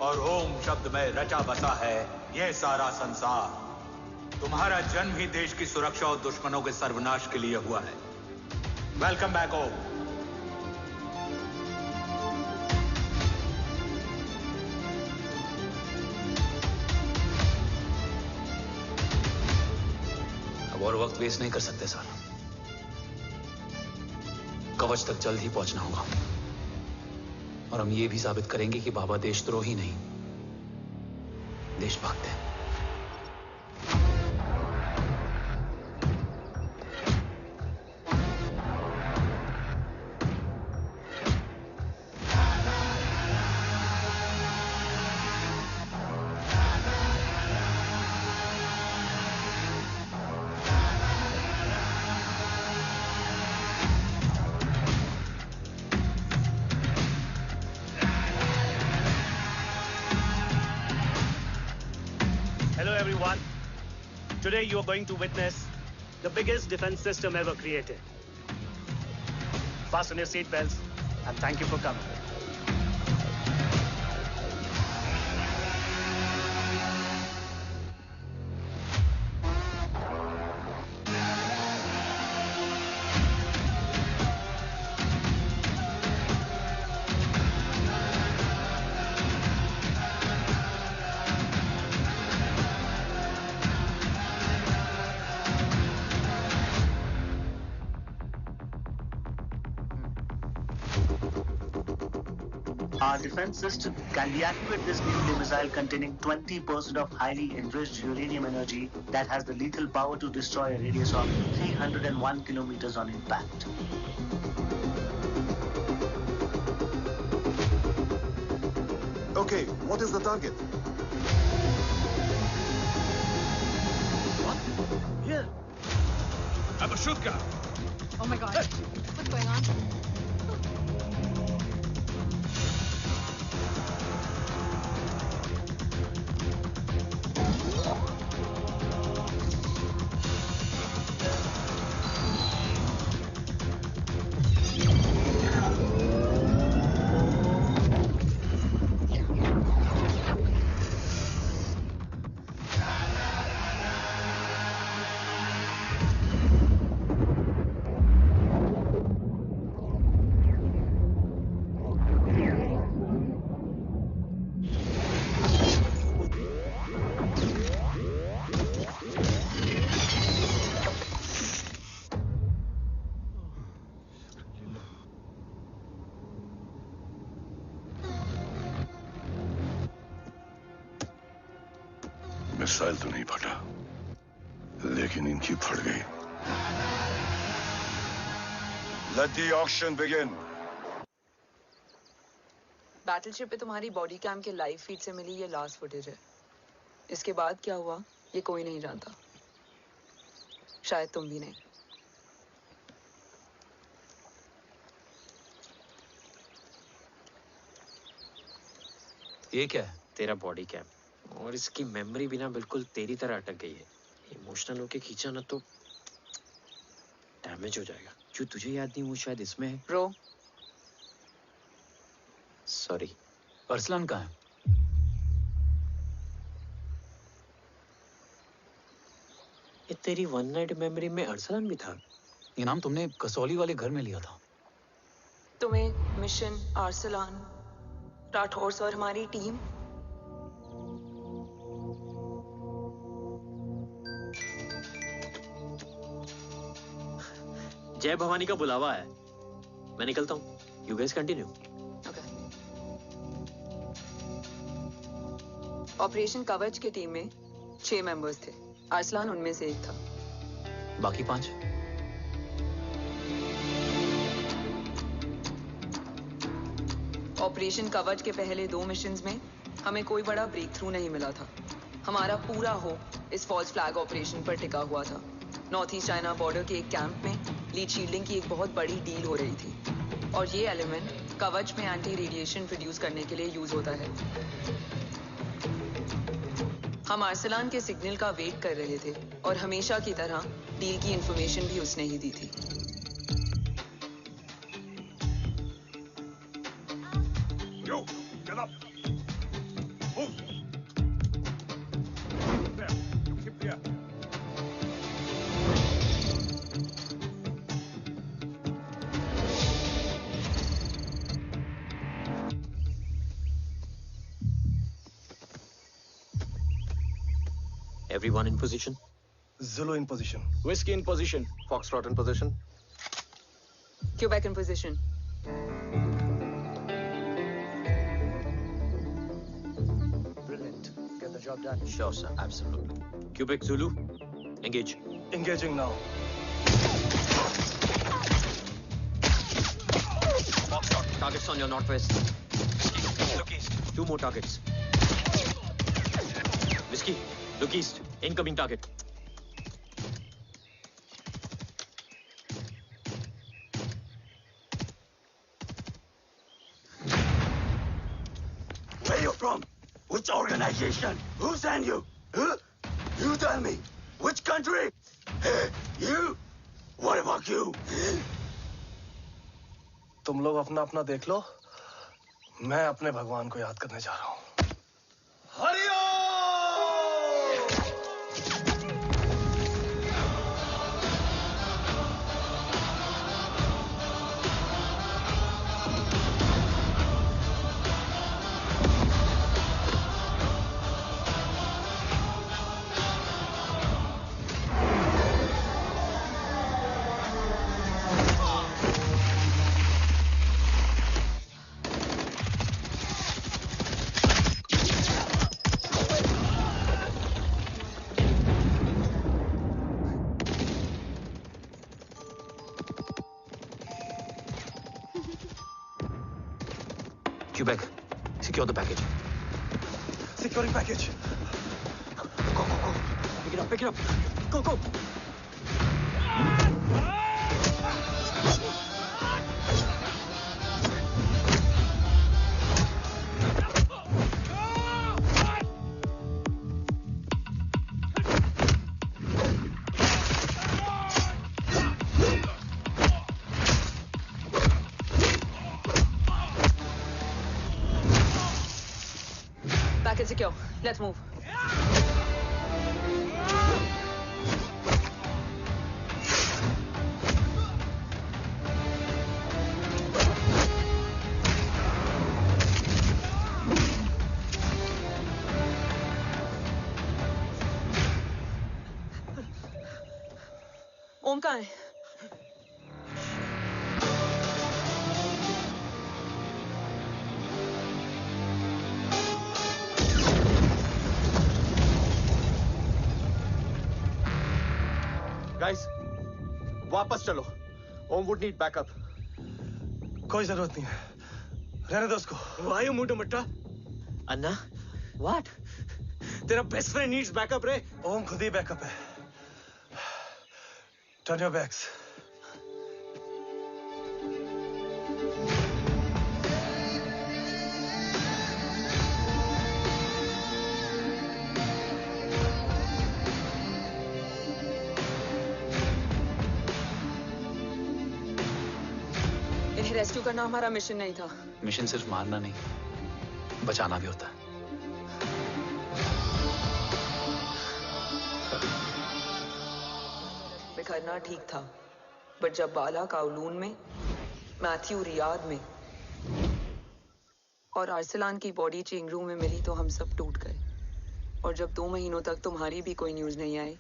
और ओम शब्द में रचा बसा है ये सारा संसार। तुम्हारा जन्म ही देश की सुरक्षा और दुश्मनों के सर्वनाश के लिए हुआ है। वेलकम बैक ओम। अब और वक्त वेस्ट नहीं कर सकते सर। कवच तक जल्द ही पहुंचना होगा और हम ये भी साबित करेंगे कि बाबा देशद्रोही नहीं, देशभक्त हैं। Today you are going to witness the biggest defense system ever created. Fasten your seatbelts and thank you for coming. Our defense system can deactivate this nuclear missile containing 20% of highly enriched uranium energy that has the lethal power to destroy a radius of 301 kilometers on impact. Okay, what is the target? I'm a shoot guy. Oh my God. What's going on? Missile तो नहीं फटा, लेकिन इनकी फट गई। Let the auction begin. Battleship पे तुम्हारी body cam के लाइव फीड से मिली ये लास्ट फुटेज है। इसके बाद क्या हुआ ये कोई नहीं जानता, शायद तुम भी नहीं। ये क्या है? तेरा बॉडी कैम, और इसकी मेमोरी भी ना बिल्कुल तेरी तरह अटक गई है। इमोशनल होके खींचा ना तो डैमेज हो जाएगा। जो तुझे याद नहीं वो शायद इसमें है। Bro sorry. अरसलान कहाँ है? ये तेरी वन नाइट मेमोरी में अरसलान भी था? ये नाम तुमने कसौली वाले घर में लिया था। तुम्हें मिशन, अरसलान, राठौर और हमारी टीम। जय भवानी का बुलावा है, मैं निकलता हूँ। You guys continue. ऑपरेशन कवच की टीम में 6 मेंबर्स थे, अरसलान उनमें से एक था। बाकी 5? ऑपरेशन कवच के पहले 2 मिशंस में हमें कोई बड़ा ब्रेक थ्रू नहीं मिला था। हमारा पूरा होप इस फॉल्स फ्लैग ऑपरेशन पर टिका हुआ था। नॉर्थ ईस्ट चाइना बॉर्डर के एक कैंप में लीड शील्डिंग की एक बहुत बड़ी डील हो रही थी, और ये एलिमेंट कवच में एंटी रेडिएशन प्रोड्यूस करने के लिए यूज होता है। हम अरसलान के सिग्नल का वेट कर रहे थे, और हमेशा की तरह डील की इंफॉर्मेशन भी उसने ही दी थी। Yo, get up. Move. There. Keep there. Everyone in position? Zulu in position. Whiskey in position. Foxtrot in position. Quebec in position. Brilliant. Get the job done. Sure, sir. Absolutely. Quebec Zulu, engage. Engaging now. Foxtrot, targets on your northwest. Look east. 2 more targets. Whiskey, look east. Incoming target. Where you from? Which organization? Who sent you? Huh? You tell me. Which country? Hey, you? What about you? तुम लोग अपना अपना देख लो, मैं अपने भगवान को याद करने जा रहा हूँ। Quebec, secure the package. Securing package. Go, go, go. Pick it up, pick it up. Go, go. Package secure. Let's move. ओम कहाँ है? गाइस, वापस चलो। ओम वुड नीड बैकअप। कोई जरूरत नहीं है, रहने दो उसको। Why you moved to Mutta? Anna, what? तेरा बेस्ट फ्रेंड नीड्स बैकअप रे। ओम खुद ही बैकअप है। Turn your backs. इन्हें रेस्क्यू करना हमारा मिशन नहीं था। मिशन सिर्फ मारना नहीं, बचाना भी होता है। बिखरना ठीक था, बट जब बाला काउलून में, मैथ्यू रियाद में और अरसलान की बॉडी चेंज रूम में मिली तो हम सब टूट गए। और जब 2 महीनों तक तुम्हारी भी कोई न्यूज नहीं आई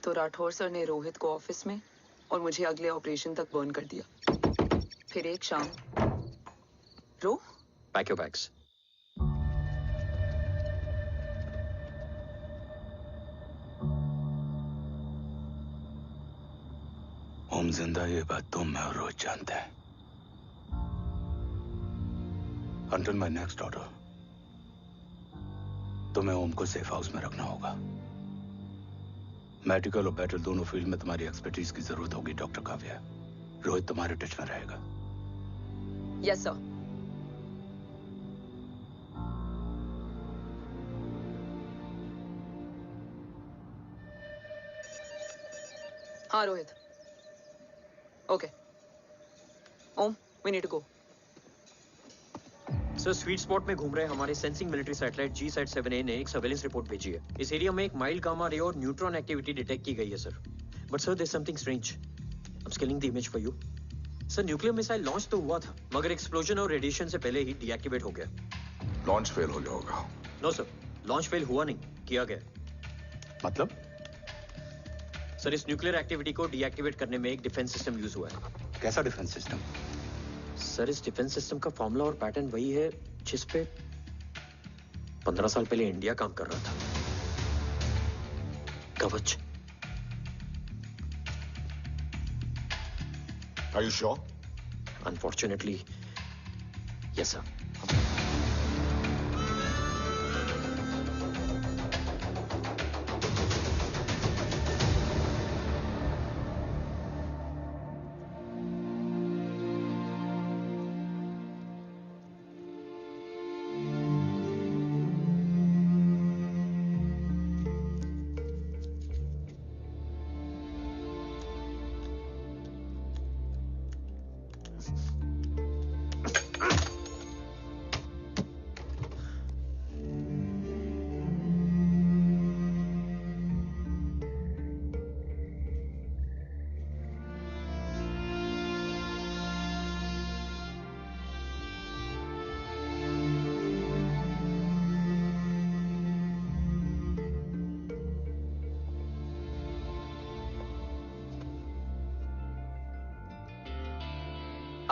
तो राठौर सर ने रोहित को ऑफिस में और मुझे अगले ऑपरेशन तक बर्न कर दिया। फिर एक शाम रो पैक योर बैग्स। ओम जिंदा, ये बात तुम मैं और रोज जानते हैं। Until my next order, तुम्हें ओम को सेफ हाउस में रखना होगा। मेडिकल और बैटल दोनों फील्ड में तुम्हारी एक्सपर्टीज की जरूरत होगी डॉक्टर काव्या। रोहित तुम्हारे टच में रहेगा। Yes sir. हाँ Rohit. Okay Om, we need to go. Sir, sweet spot में घूम रहे हमारे सेंसिंग मिलिट्री सैटेलाइट G-SAT-7A ने एक सर्वेलेंस रिपोर्ट भेजी है। इस एरिया में एक माइल्ड गामा रे और न्यूट्रॉन एक्टिविटी डिटेक्ट की गई है sir. But sir, there is something strange. I am scaling the image for you. Sir, nuclear missile launch तो हुआ था, मगर एक्सप्लोजन और रेडिएशन से पहले ही डीएक्टिवेट हो गया। लॉन्च फेल हो गया होगा। नो सर, लॉन्च फेल हुआ नहीं, किया गया। मतलब? सर, इस न्यूक्लियर एक्टिविटी को डीएक्टिवेट करने में एक डिफेंस सिस्टम यूज हुआ है। कैसा डिफेंस सिस्टम? सर, इस डिफेंस सिस्टम का फॉर्मूला और पैटर्न वही है जिस पे 15 साल पहले इंडिया काम कर रहा था। कवच। Are you sure? Unfortunately, yes sir.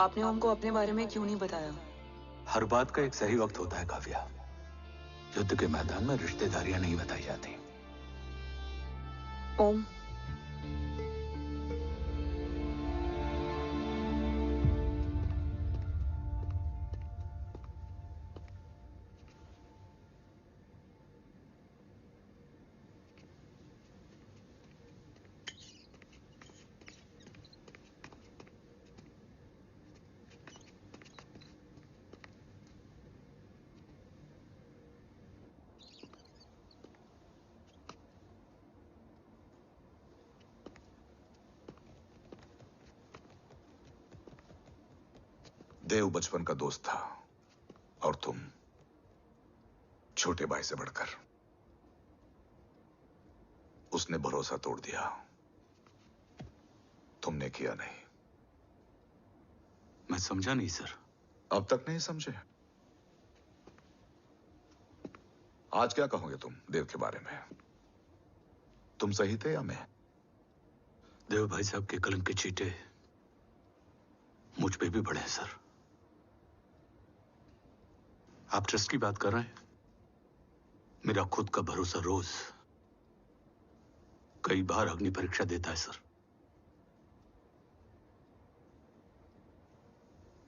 आपने ओम को अपने बारे में क्यों नहीं बताया? हर बात का एक सही वक्त होता है काव्या। युद्ध के मैदान में रिश्तेदारियां नहीं बताई जाती। ओम, देव बचपन का दोस्त था और तुम छोटे भाई से बढ़कर उसने भरोसा तोड़ दिया। तुमने किया नहीं। मैं समझा नहीं सर। अब तक नहीं समझे? आज क्या कहोगे तुम देव के बारे में? तुम सही थे या मैं? देव भाई साहब के कलंक के छींटे मुझ पे भी पड़े हैं सर। आप ट्रस्ट की बात कर रहे हैं? मेरा खुद का भरोसा रोज कई बार अग्नि परीक्षा देता है सर।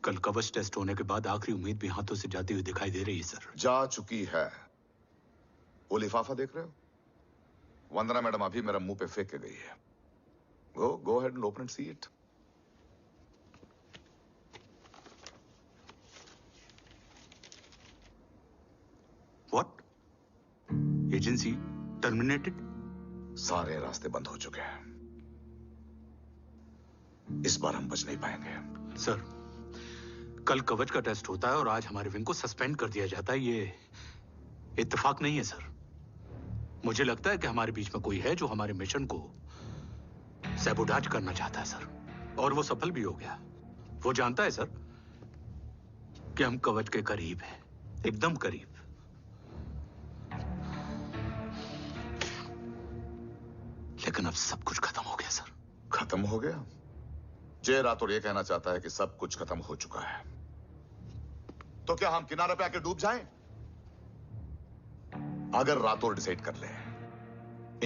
कल कवच टेस्ट होने के बाद आखिरी उम्मीद भी हाथों से जाती हुई दिखाई दे रही है सर। जा चुकी है। वो लिफाफा देख रहे हो? वंदना मैडम अभी मेरा मुंह पे फेंक के गई है। Go ahead and open and see it. What? Agency terminated? सारे रास्ते बंद हो चुके हैं। इस बार हम बच नहीं पाएंगे। सर, कल कवच का टेस्ट होता है और आज हमारे विंग को सस्पेंड कर दिया जाता है। ये इत्तेफाक नहीं है सर। मुझे लगता है कि हमारे बीच में कोई है जो हमारे मिशन को सैबोटाज करना चाहता है सर, और वो सफल भी हो गया। वो जानता है सर कि हम कवच के करीब हैं, एकदम करीब। लेकिन अब सब कुछ खत्म हो गया सर। खत्म हो गया? जय राठौर ये कहना चाहता है कि सब कुछ खत्म हो चुका है। तो क्या हम किनारे पे आके डूब जाएं? अगर राठौर डिसाइड कर ले,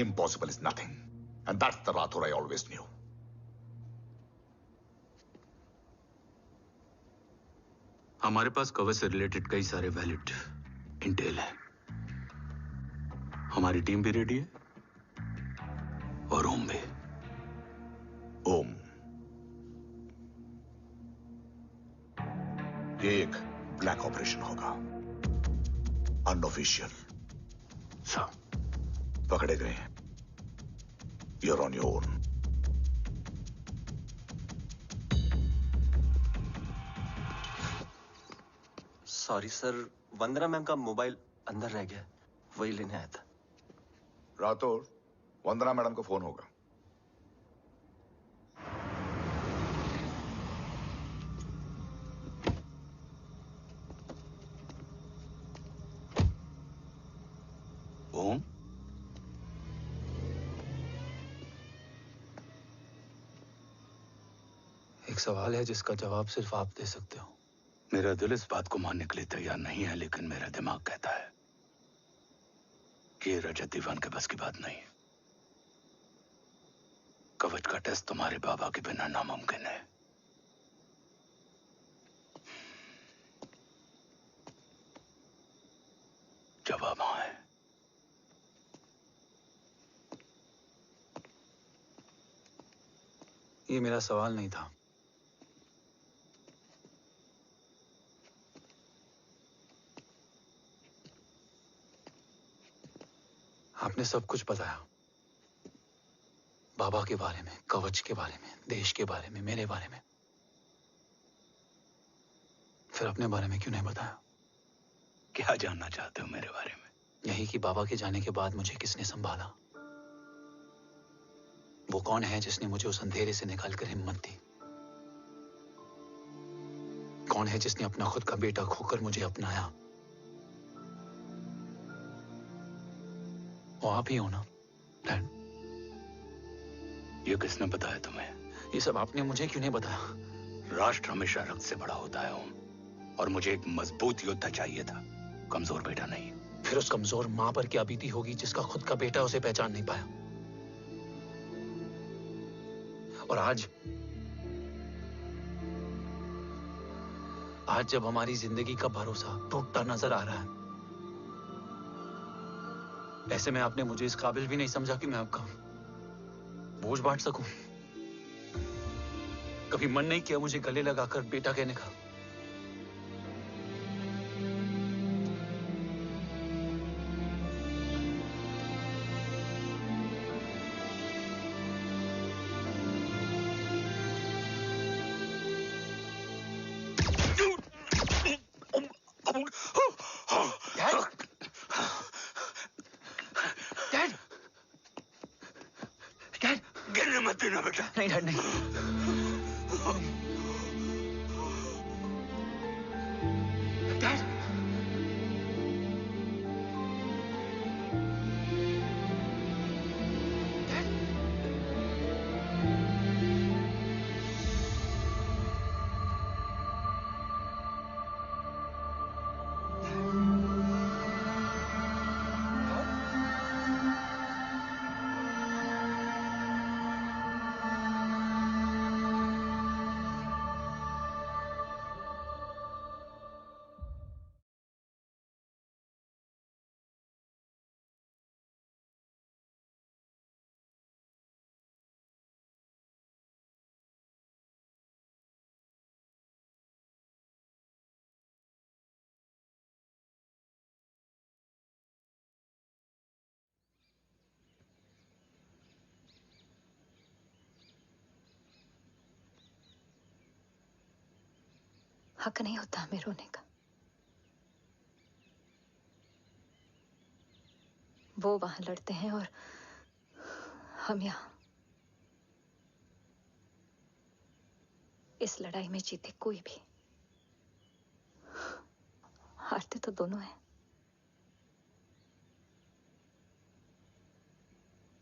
impossible is nothing, and that's the Rathore I always new. हमारे पास कवच से रिलेटेड कई सारे वैलिड इंटेल है। हमारी टीम भी रेडी है और ओम भी। ओम, ये एक ब्लैक ऑपरेशन होगा, अनऑफिशियल। सर, पकड़े गए। You're on your own. Sorry sir, Vandana ma'am का मोबाइल अंदर रह गया, वही लेने आया था। राठौर, वंदना मैडम को फोन होगा। ओम, एक सवाल है जिसका जवाब सिर्फ आप दे सकते हो। मेरा दिल इस बात को मानने के लिए तैयार नहीं है, लेकिन मेरा दिमाग कहता है कि ये रजत दीवान के बस की बात नहीं है। कवच का टेस्ट तुम्हारे बाबा के बिना नामुमकिन है। जवाब हाँ है। ये मेरा सवाल नहीं था। आपने सब कुछ बताया, बाबा के बारे में, कवच के बारे में, देश के बारे में, मेरे बारे में। फिर अपने बारे में क्यों नहीं बताया? क्या जानना चाहते हो मेरे बारे में? यही कि बाबा के जाने के बाद मुझे किसने संभाला? वो कौन है जिसने मुझे उस अंधेरे से निकालकर हिम्मत दी? कौन है जिसने अपना खुद का बेटा खोकर मुझे अपनाया? वो आप ही हो ना, डैड? ये किसने बताया तुम्हें? ये सब आपने मुझे क्यों नहीं बताया? राष्ट्र हमेशा रक्त से बड़ा होता है ओम, और मुझे एक मजबूत योद्धा चाहिए था, कमजोर बेटा नहीं। फिर उस कमजोर मां पर क्या बीती होगी जिसका खुद का बेटा उसे पहचान नहीं पाया? और आज जब हमारी जिंदगी का भरोसा टूटता नजर आ रहा है, ऐसे में आपने मुझे इस काबिल भी नहीं समझा कि मैं आपका बोझ बांट सकूं। कभी मन नहीं किया मुझे गले लगाकर बेटा कहने का? बेटा। नहीं डैड नहीं। डैड हक नहीं होता हमें रोने का। वो वहां लड़ते हैं और हम यहाँ। इस लड़ाई में जीते कोई भी, हारते तो दोनों हैं।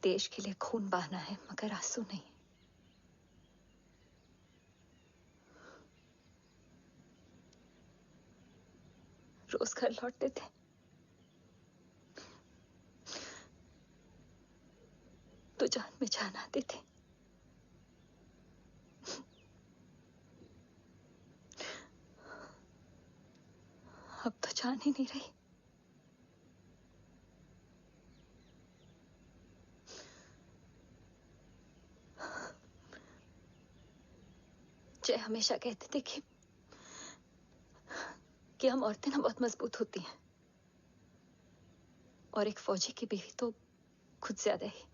देश के लिए खून बहाना है मगर आंसू नहीं। रोज घर लौटते थे, तो जान में जान आती थी। अब तो जान ही नहीं रही। जय हमेशा कहते थे कि हम औरतें ना बहुत मजबूत होती हैं, और एक फौजी की बीवी तो खुद ज्यादा ही।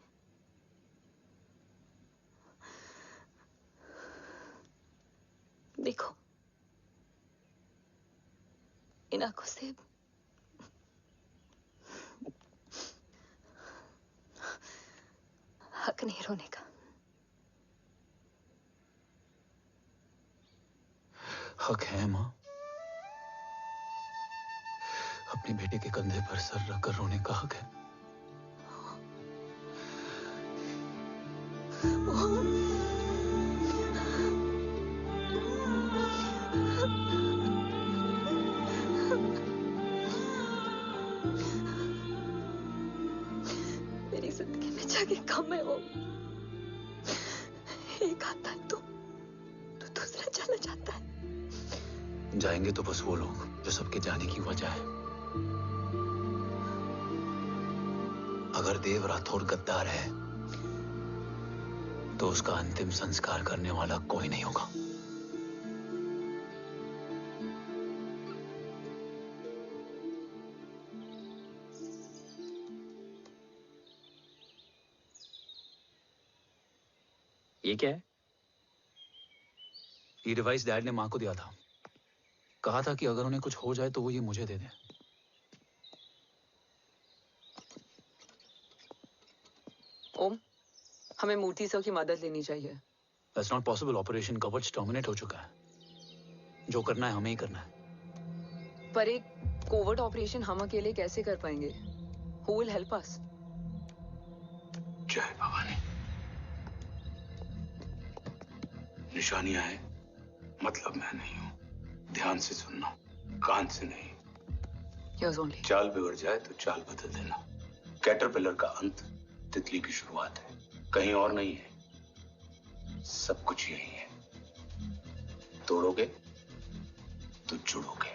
देखो, इन आंखों से हक नहीं रोने का। हक है माँ। अपने बेटे के कंधे पर सर रखकर रोने का हक है। मेरी जिंदगी में जगह कम है। वो एक आता है तो दूसरा चला जाता है। जाएंगे तो बस वो लोग जो सबके जाने की वजह है। अगर देव राठौर गद्दार है तो उसका अंतिम संस्कार करने वाला कोई नहीं होगा। ये क्या है? ये डिवाइस डैड ने मां को दिया था। कहा था कि अगर उन्हें कुछ हो जाए तो वो ये मुझे दे दें। ओम, हमें मूर्ति सर की मदद लेनी चाहिए। That's not possible. ऑपरेशन कवच टर्मिनेट हो चुका है। जो करना है हमें ही करना है। पर एक कोवर्ट ऑपरेशन हम अकेले कैसे कर पाएंगे? Who will help us? जय भवानी। निशानियां है मतलब मैं नहीं हूं। ध्यान से सुनना, कान से नहीं। Yes, only. चाल बिगड़ जाए तो चाल बदल देना। कैटरपिलर का अंत तितली की शुरुआत है, कहीं और नहीं है। सब कुछ यही है। तोड़ोगे तो जुड़ोगे।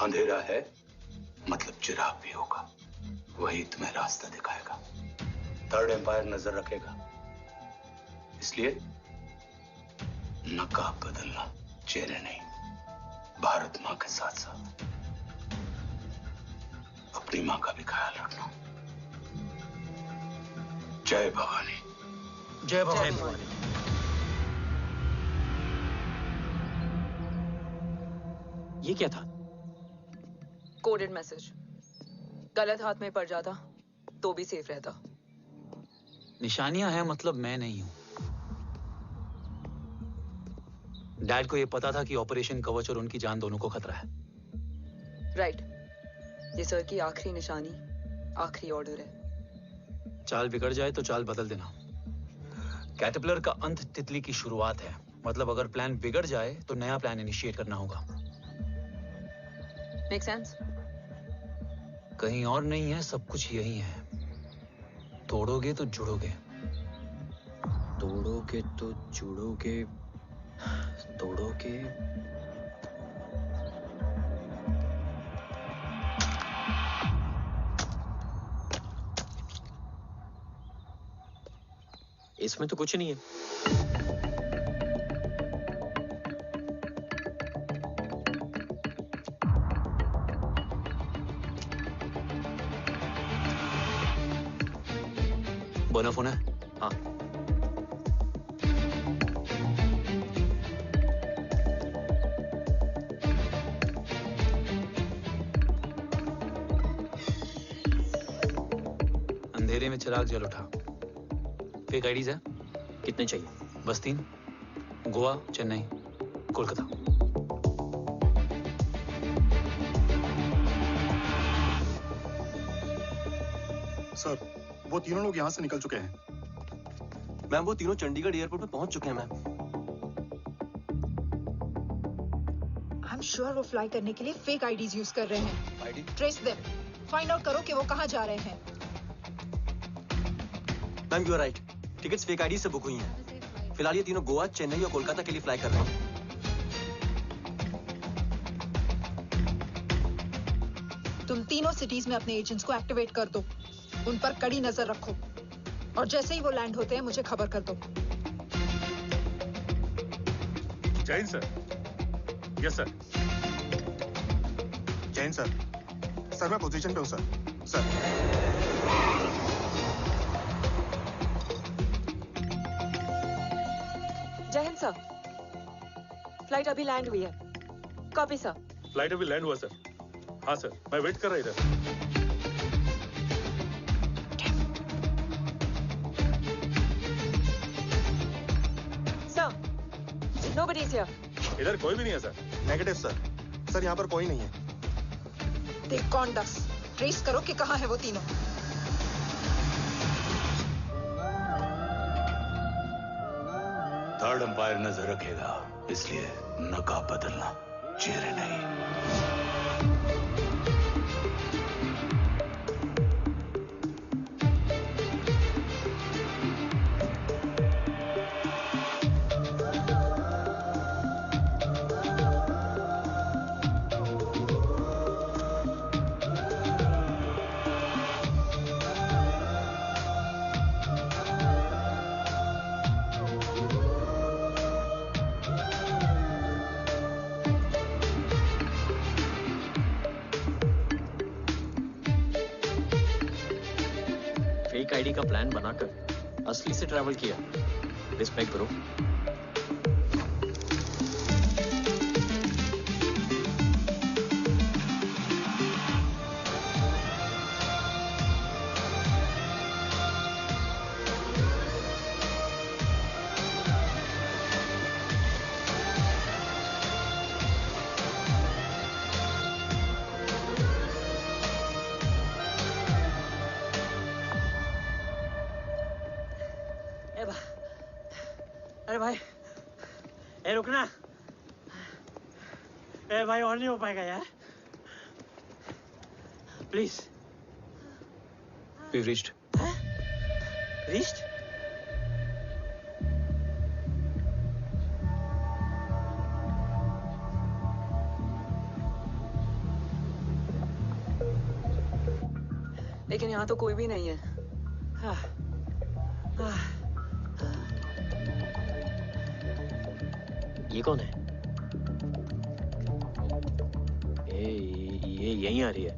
अंधेरा है मतलब चिराग भी होगा, वही तुम्हें रास्ता दिखाएगा। थर्ड एम्पायर नजर रखेगा, इसलिए नकाब बदलना, चेहरे नहीं। भारत मां के साथ साथ अपनी मां का भी ख्याल रखना। जय भवानी। जय भवानी। ये क्या था? Coded message. गलत हाथ में पड़ जाता तो भी सेफ रहता। निशानियां हैं मतलब मैं नहीं हूं। डैड को ये पता था कि ऑपरेशन कवच और उनकी जान दोनों को खतरा है। राइट। ये सर की आखिरी निशानी, आखिरी ऑर्डर है। चाल बिगड़ जाए तो चाल बदल देना। कैटरपिलर का अंत तितली की शुरुआत है। मतलब अगर प्लान बिगड़ जाए तो नया प्लान इनिशिएट करना होगा। Make sense? कहीं और नहीं है, सब कुछ यही है। तोड़ोगे तो जुड़ोगे। तोड़ोगे तो जुड़ोगे। तोड़ोगे। इसमें तो कुछ नहीं है। बोना फोन है? हाँ। अंधेरे में चिराग जल उठा। फेक आईडीज है? कितने चाहिए? बस 3। गोवा, चेन्नई, कोलकाता। सर, वो तीनों लोग यहाँ से निकल चुके हैं। मैम, वो तीनों चंडीगढ़ एयरपोर्ट पे पहुंच चुके हैं मैम। आई एम श्योर वो फ्लाई करने के लिए फेक आईडीज यूज कर रहे हैं। ID? Trace them. Find out करो कि वो कहाँ जा रहे हैं। Ma'am, you are right. Tickets fake ID से बुक हुई हैं। फिलहाल ये तीनों गोवा, चेन्नई और कोलकाता के लिए फ्लाई कर रहे हैं। तुम तीनों सिटीज में अपने एजेंट्स को एक्टिवेट कर दो। उन पर कड़ी नजर रखो और जैसे ही वो लैंड होते हैं मुझे खबर कर दो। Jain sir. Yes sir. Jain sir. Sir मैं पोजीशन पे हूँ सर। सर। जय हिंद सर। फ्लाइट अभी लैंड हुई है। Copy sir. फ्लाइट अभी लैंड हुआ सर। हाँ सर, मैं वेट कर रहा इधर। Nobody's here. इधर कोई भी नहीं है सर। Negative sir. सर यहाँ पर कोई नहीं है। देख कौन दस। ट्रेस करो कि कहाँ है वो तीनों। थर्ड अंपायर नजर रखेगा, इसलिए नकाब बदलना, चेहरे नहीं। फेक आईडी का प्लान बनाकर असली से ट्रैवल किया। रिस्पेक्ट करो। अरे भाई, ए रुकना। ए भाई और नहीं हो पाएगा यार। प्लीज। We've reached. Reached? लेकिन यहाँ तो कोई भी नहीं है। ये कौन है? ये यहीं आ रही है।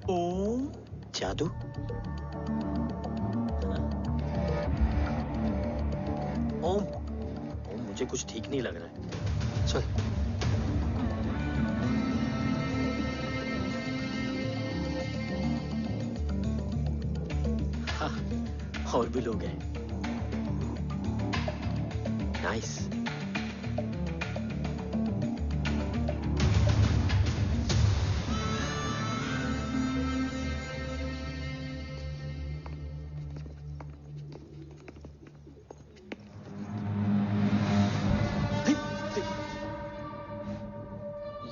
ओम जादू? ओम मुझे कुछ ठीक नहीं लग रहा है। चल। हाँ, और भी लोग हैं। नाइस।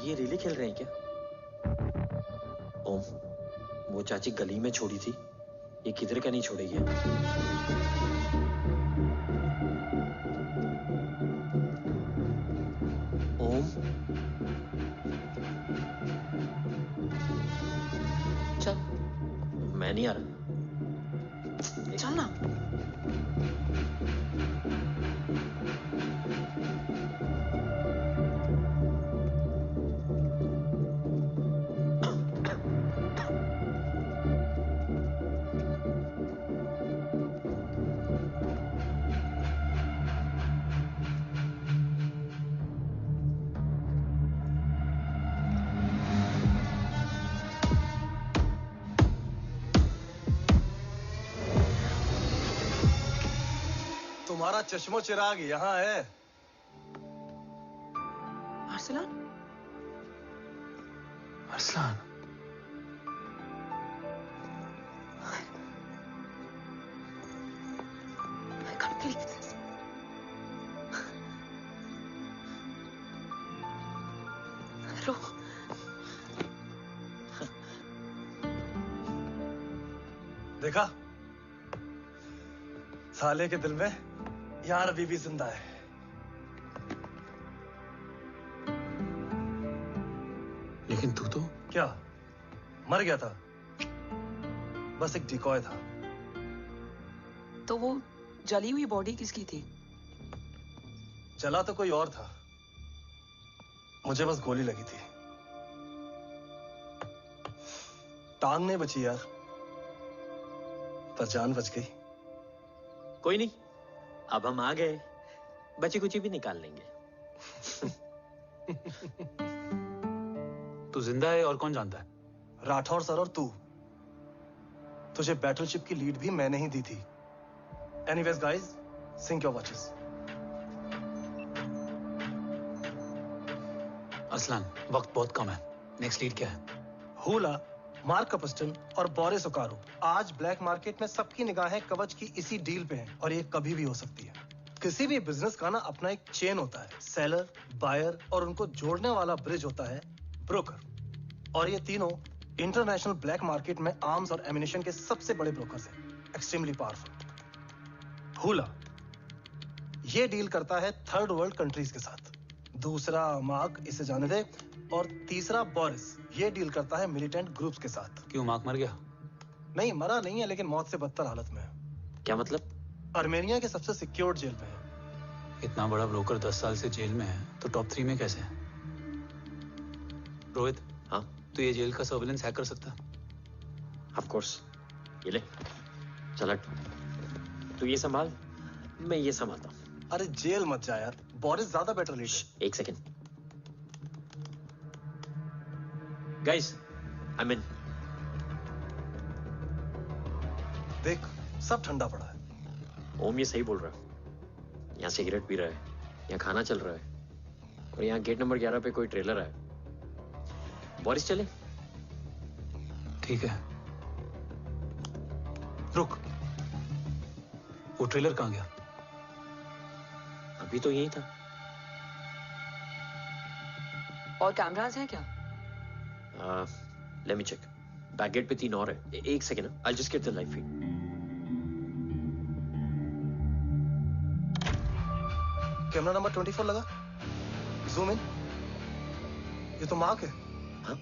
ये रिले खेल रहे हैं क्या? ओम, वो चाची गली में छोड़ी थी, ये किधर का नहीं छोड़ेगी। ओम, चल, मैं नहीं आ रहा। चल ना। तुम्हारा चश्मो चिराग यहाँ है। Arsalan? Arsalan, I can't believe this. रो। देखा, साले के दिल में यार अभी भी जिंदा है। लेकिन तू तो क्या मर गया था? बस एक डिकॉय था। तो वो जली हुई बॉडी किसकी थी? जला तो कोई और था, मुझे बस गोली लगी थी। टांग नहीं बची यार, पर जान बच गई। कोई नहीं, अब हम आ गए, बची कुची भी निकाल लेंगे। तू जिंदा है और कौन जानता है? राठौर सर और तू। तुझे बैटलशिप की लीड भी मैंने ही दी थी। Anyways guys, sync your watches. Arsalan, वक्त बहुत कम है। नेक्स्ट लीड क्या है? हुला, मार्क कपस्टन और बोरिस ओकारो। आज ब्लैक मार्केट में सबकी निगाहें कवच की इसी डील पे हैं और ये कभी भी हो सकती है। किसी भी बिजनेस का ना अपना एक चेन होता है, सेलर, बायर और उनको जोड़ने वाला ब्रिज होता है ब्रोकर। और ये तीनों इंटरनेशनल ब्लैक मार्केट में आर्म्स और एमिनेशन के सबसे बड़े ब्रोकर्स हैं, एक्सट्रीमली पावरफुल। हुला ये डील करता है थर्ड वर्ल्ड कंट्रीज के साथ। दूसरा मार्क, इसे जाने दे। और तीसरा बोरिस, ये डील करता है मिलिटेंट ग्रुप्स के साथ। क्यों, मार्क मर गया? नहीं, मरा नहीं है, लेकिन मौत से बदतर हालत में है। क्या मतलब? आर्मेनिया के सबसे सिक्योर्ड जेल में है। इतना बड़ा ब्रोकर 10 साल से जेल में है, तो टॉप 3 में कैसे है? रोहित, हाँ? तो ये जेल का सर्विलेंस हैक कर सकता? Of course. ये ले, चल हट। तू ये संभाल, मैं ये संभालता हूँ। अरे जेल मत जा यार, बोरिस ज्यादा बेटर लीडर। एक सेकेंड। गाइस, आई मीन, देख सब ठंडा पड़ा है। ओम ये सही बोल रहा है। यहाँ सिगरेट पी रहा है, यहाँ खाना चल रहा है, और यहाँ गेट नंबर 11 पे कोई ट्रेलर है। बोरिस चले? ठीक है। रुक, वो ट्रेलर कहाँ गया? अभी तो यही था। और कैमरास हैं क्या? Let me check. Back gate पे 3 और है। एक second, I just get the live feed. Camera number 24 लगा, जूम इन। ये तो मार्क है। हाँ?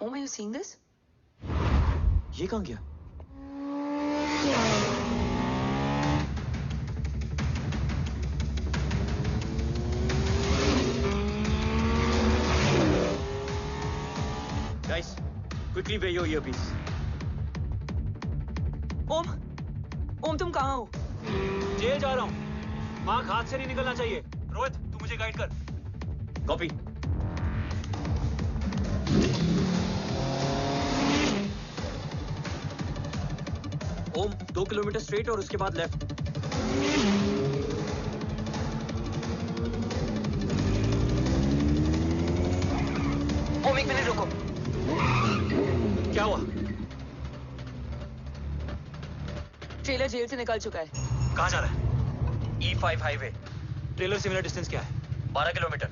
Om, are you seeing this? ये कहाँ गया? Guys, quickly wear your earpiece. ओम, तुम कहाँ हो? जेल जा रहा हूँ। मार्क हाथ से नहीं निकलना चाहिए। रोहित, तू मुझे गाइड कर। कॉपी। ओम, 2 किलोमीटर स्ट्रेट और उसके बाद लेफ्ट। एक मिनट रुको। क्या हुआ? ट्रेलर जेल से निकल चुका है। कहाँ जा रहा है? E5 highway. ट्रेलर से मेरा डिस्टेंस क्या है? 12 किलोमीटर।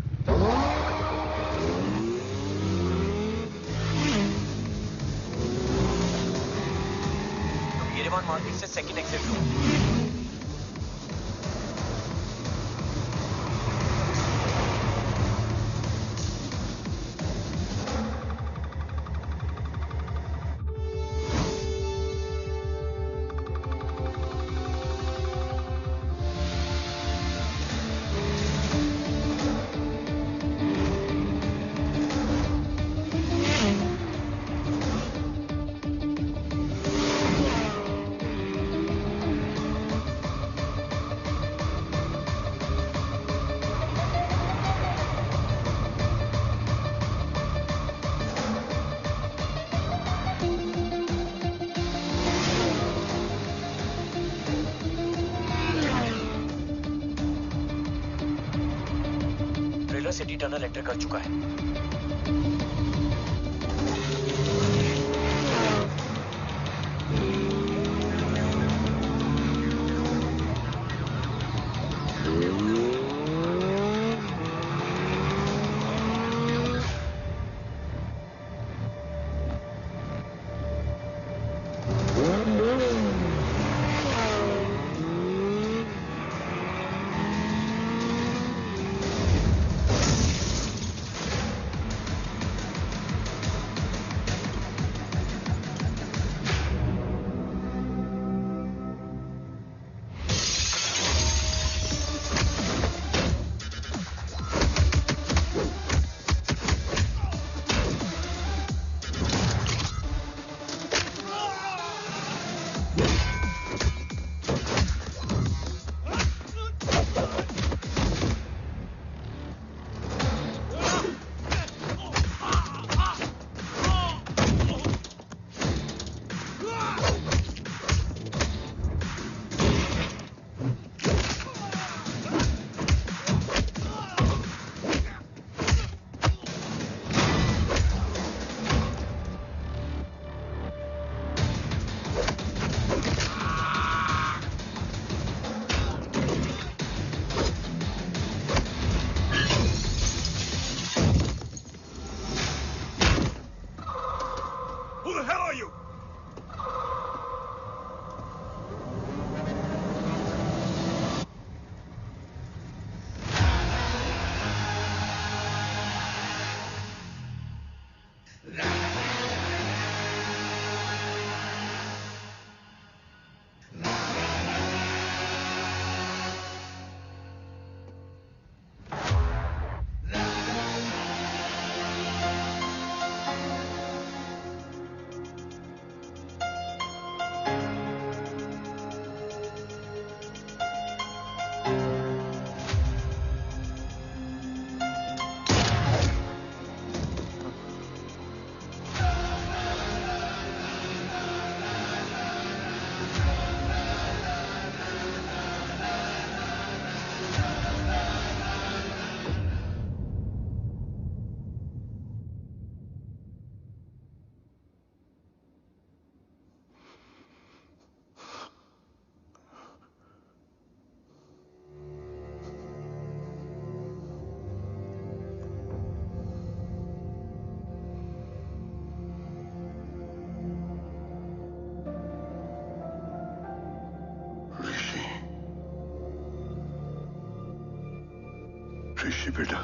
येरेवान मार्केट से सेकंड एग्जिट लो। सिटी टनल एंटर कर चुका है। ऋषि बेटा।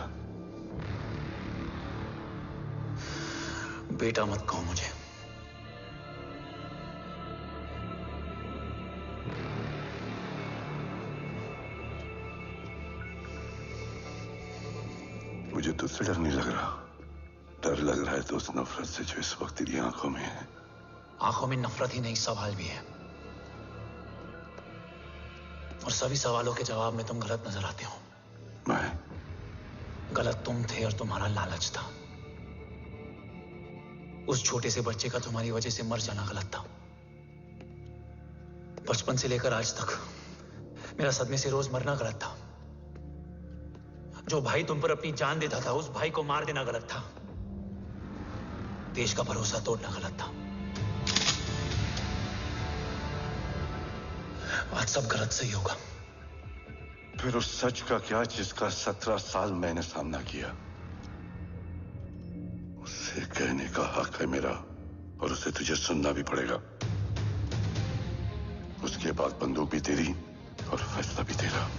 बेटा मत कहो मुझे। मुझे तुझसे डर नहीं लग रहा। डर लग रहा है तो उस नफरत से जो इस वक्त तेरी आंखों में है। आंखों में नफरत ही नहीं, सवाल भी है, और सभी सवालों के जवाब में तुम गलत नजर आते हो। मैं गलत तुम थे और तुम्हारा लालच था। उस छोटे से बच्चे का तुम्हारी वजह से मर जाना गलत था। बचपन से लेकर आज तक मेरा सदमे से रोज मरना गलत था। जो भाई तुम पर अपनी जान देता था उस भाई को मार देना गलत था। देश का भरोसा तोड़ना गलत था। आज सब गलत सही होगा। फिर उस सच का क्या जिसका 17 साल मैंने सामना किया? उसे कहने का हक है मेरा, और उसे तुझे सुनना भी पड़ेगा। उसके बाद बंदूक भी तेरी और फैसला भी तेरा।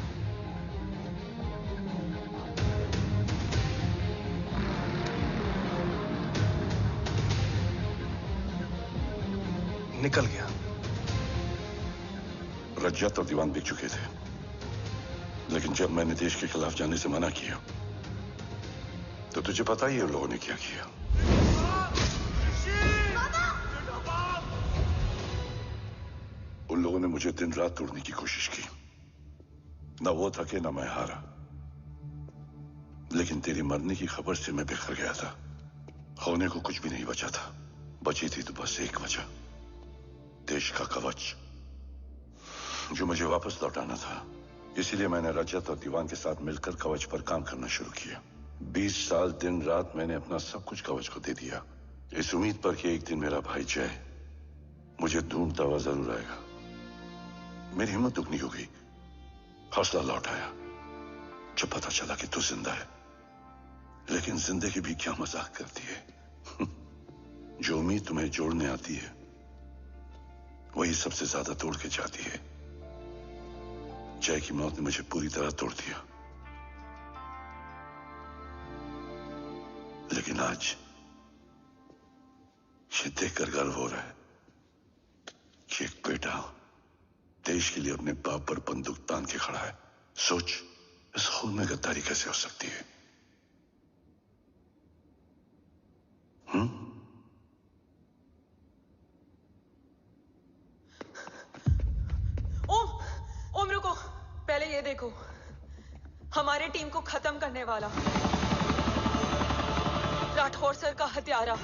निकल गया। रज्जत और दीवान बिक चुके थे, लेकिन जब मैंने देश के खिलाफ जाने से मना किया तो तुझे पता ही है उन लोगों ने क्या किया। उन लोगों ने मुझे दिन रात तोड़ने की कोशिश की। ना वो थके ना मैं हारा, लेकिन तेरी मरने की खबर से मैं बिखर गया था। होने को कुछ भी नहीं बचा था। बची थी तो बस एक वजह, देश का कवच, जो मुझे वापस लौटाना था। इसीलिए मैंने रजत और दीवान के साथ मिलकर कवच पर काम करना शुरू किया। 20 साल दिन रात मैंने अपना सब कुछ कवच को दे दिया, इस उम्मीद पर कि एक दिन मेरा भाई जय मुझे ढूंढता हुआ जरूर आएगा। मेरी हिम्मत दुगनी हो गई, हौसला लौट आया जब पता चला कि तू जिंदा है। लेकिन जिंदगी भी क्या मजाक करती है। जो उम्मीद तुम्हें जोड़ने आती है वही सबसे ज्यादा तोड़ के जाती है। जय की मौत ने मुझे पूरी तरह तोड़ दिया, लेकिन आज ये देखकर गर्व हो रहा है कि एक बेटा देश के लिए अपने बाप पर बंदूक तान के खड़ा है। सोच, इस खून में गद्दारी कैसे हो सकती है? ओम रुको, पहले ये देखो, हमारे टीम को खत्म करने वाला राठौर सर का हत्यारा।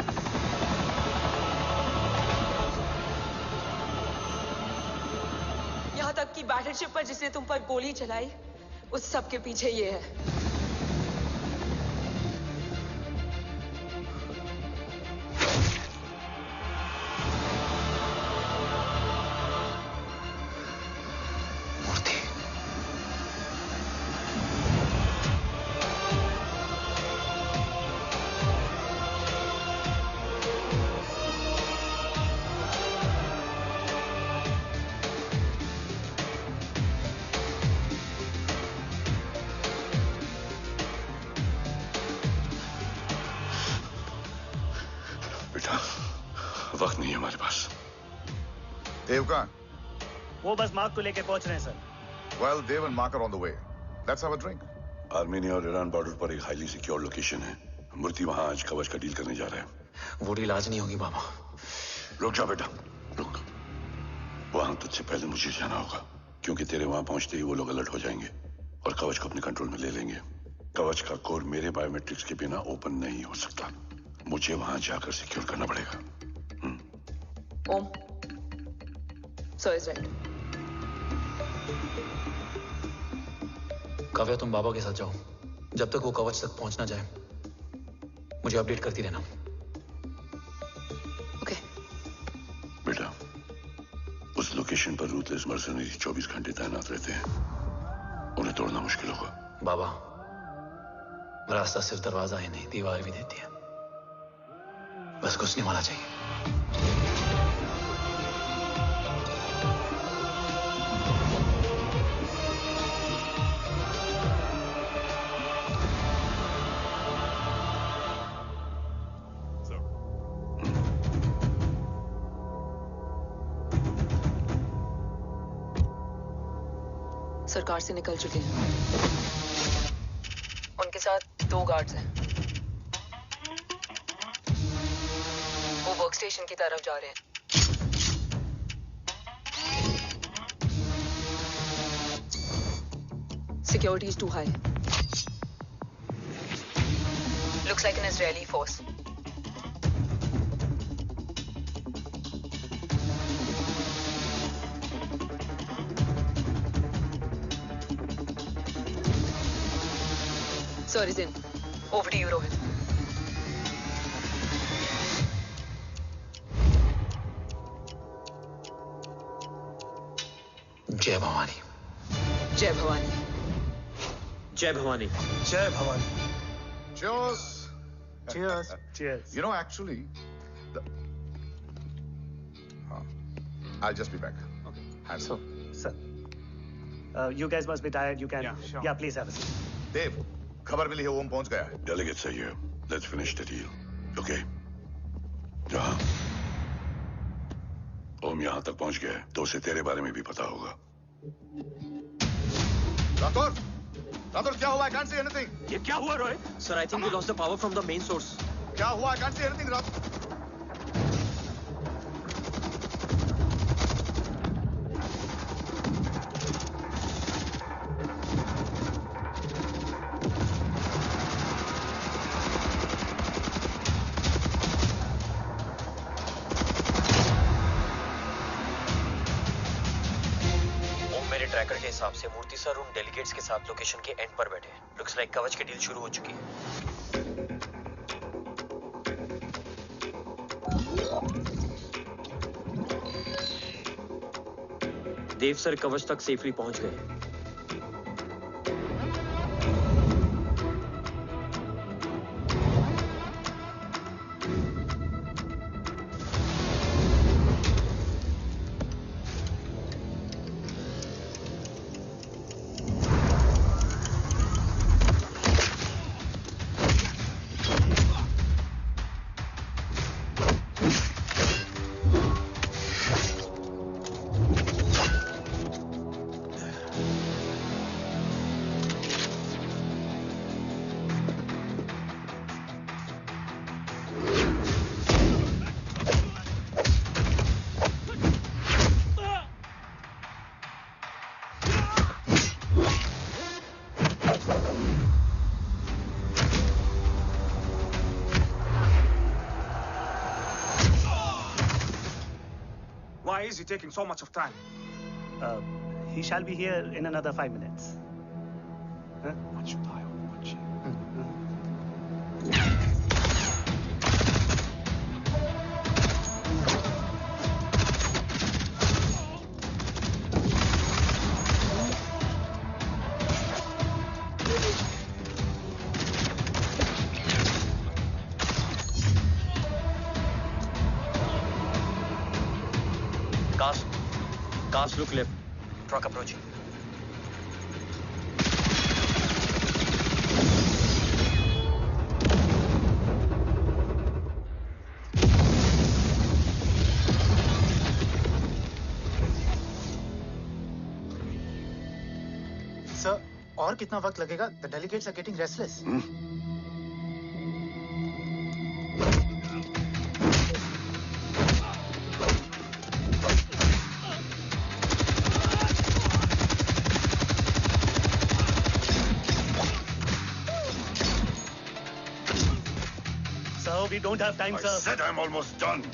यहां तक कि बैटलशिप पर जिसने तुम पर गोली चलाई, उस सब के पीछे ये है। वक्त नहीं है हमारे पास। देव कहाँ? वो बस मार्क को लेके पहुंच रहे हैं sir. Well, Dev and Mark are on the way. Let's have a drink. Armenia और ईरान बॉर्डर पर एक हाईली सिक्योर लोकेशन है। मूर्ति वहां आज कवच का डील करने जा रहे हैं। वो डील आज नहीं होगी बाबा। रुक जा बेटा, रुक। वहां तुझसे पहले मुझे जाना होगा, क्योंकि तेरे वहां पहुंचते ही वो लोग अलर्ट हो जाएंगे और कवच को अपने कंट्रोल में ले लेंगे। कवच का कोड मेरे बायोमेट्रिक्स के बिना ओपन नहीं हो सकता। मुझे वहां जाकर सिक्योर करना पड़ेगा। ओम, सर इज राइट। काव्या, तुम बाबा के साथ जाओ। जब तक वो कवच तक पहुंच ना जाए मुझे अपडेट करती रहना। ओके। बेटा, उस लोकेशन पर रूथलेस मर्सनरी 24 घंटे तैनात रहते हैं। उन्हें तोड़ना मुश्किल होगा। बाबा, रास्ता सिर्फ दरवाजा ही नहीं, दीवार भी देती है। बस घुसने वाला चाहिए। सरकार से निकल चुके हैं। उनके साथ 2 गार्ड्स हैं। वो वर्क स्टेशन की तरफ जा रहे हैं। Security is too high. Looks like an Israeli force. Sir is in. Over to you, Rohit. जय भवानी। जय भवानी। जय भवानी। जय Bhavani. Cheers. Cheers. Cheers. You know, actually, I'll just be back. Okay. So, sir, you guys must be tired. You can. Yeah, sure. Yeah, please have a seat. देव, खबर मिली है ओम पहुंच गया है। Delegate सही है। Let's finish the deal. Okay? जहाँ ओम यहाँ तक पहुंच गया है, तो उसे तेरे बारे में भी पता होगा। राठौर, राठौर क्या हुआ? I can't see anything. ये क्या हुआ Rohit? Sir, I think we lost the power from the main source. क्या हुआ? I can't see anything, Rathore. Tracker के हिसाब से मूर्ति सर उन डेलीगेट्स के साथ लोकेशन के एंड पर बैठे। लुक्स लाइक कवच की डील शुरू हो चुकी है। देव सर कवच तक सेफली पहुंच गए। Why is he taking so much of time? He shall be here in another 5 minutes. Huh? Cars look left. Truck approaching. Sir, और कितना वक्त लगेगा? The delegates are getting restless. We don't have time, sir. I said I'm almost done.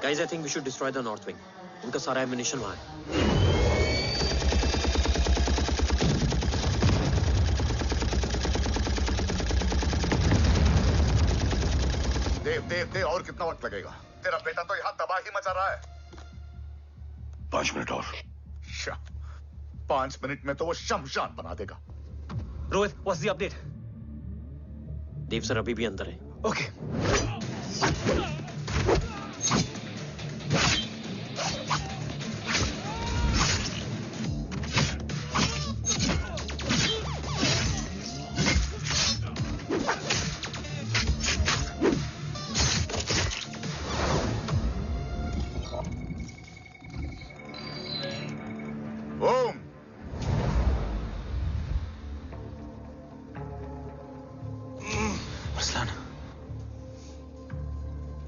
Guys, I think we should destroy the north wing. उनका सारा एमिनिशन वहाँ है। देव और कितना वक्त लगेगा? तेरा बेटा तो यहाँ तबाही मचा रहा है। 5 मिनट और। 5 मिनट में तो वो शमशान बना देगा। Rohit, what's the update? Dev sir अभी भी अंदर है। Okay.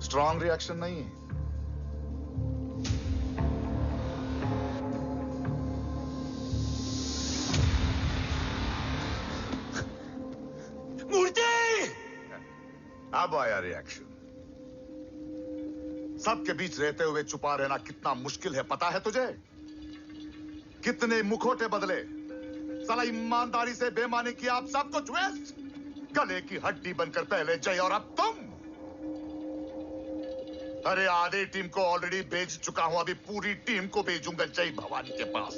स्ट्रॉन्ग रिएक्शन नहीं है। मूर्ति! अब आया रिएक्शन। सबके बीच रहते हुए छुपा रहना कितना मुश्किल है पता है तुझे? कितने मुखौटे बदले, साला ईमानदारी से बेईमानी किया, आप सब कुछ वेस्ट। गले की हड्डी बनकर पहले जय और अब तुम। अरे आधे टीम को ऑलरेडी भेज चुका हूं, अभी पूरी टीम को भेजूंगा जय भवानी के पास।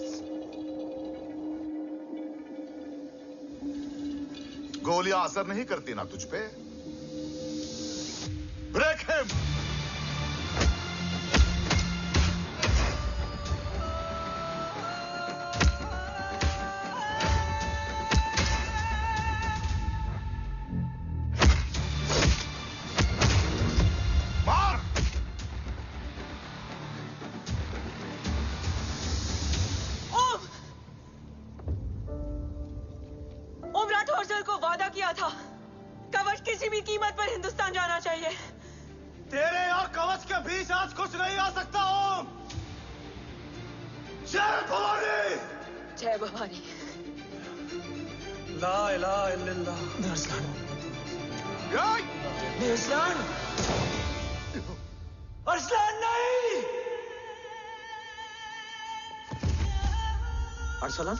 गोलियां असर नहीं करती ना तुझ पे? Break him! कवच किसी भी कीमत पर हिंदुस्तान जाना चाहिए। तेरे और कवच के बीच आज कुछ नहीं आ सकता। ओम, जय भवानी! जय भवानी। ला इलाहा इल्लल्लाह। अरसलान! अरसलान नहीं! Arsalan?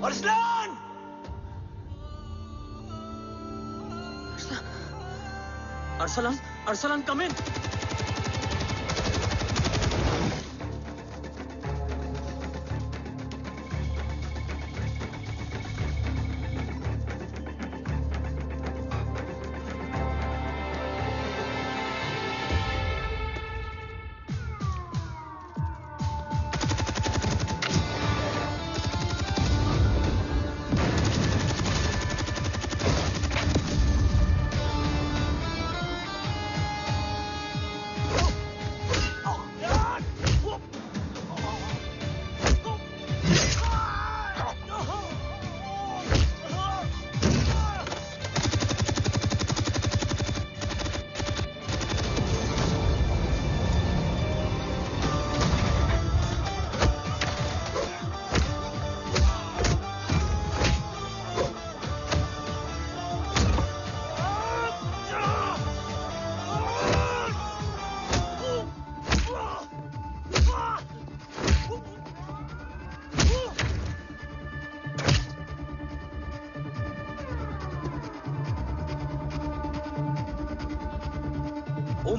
Arsalan! Arsalan, Arsalan, come in!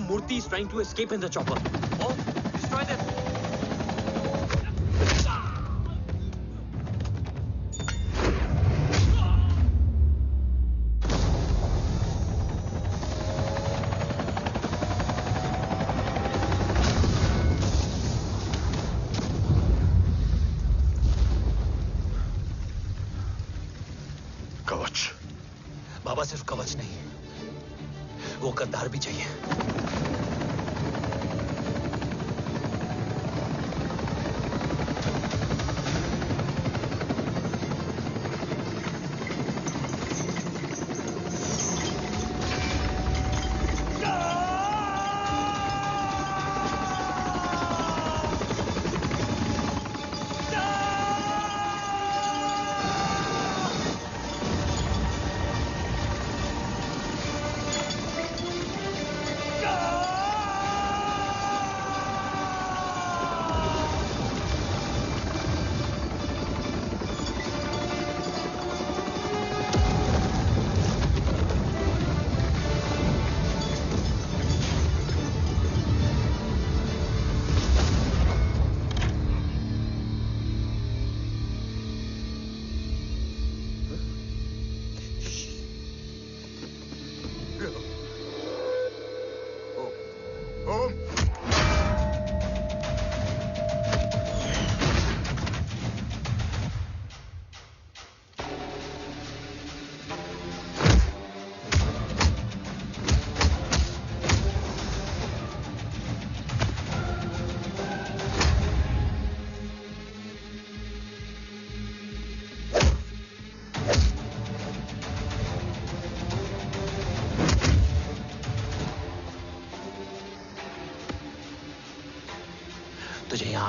Murthy is trying to escape in the chopper. Oh, destroy them! कवच। बाबा सिर्फ कवच नहीं, वो गद्दार भी चाहिए।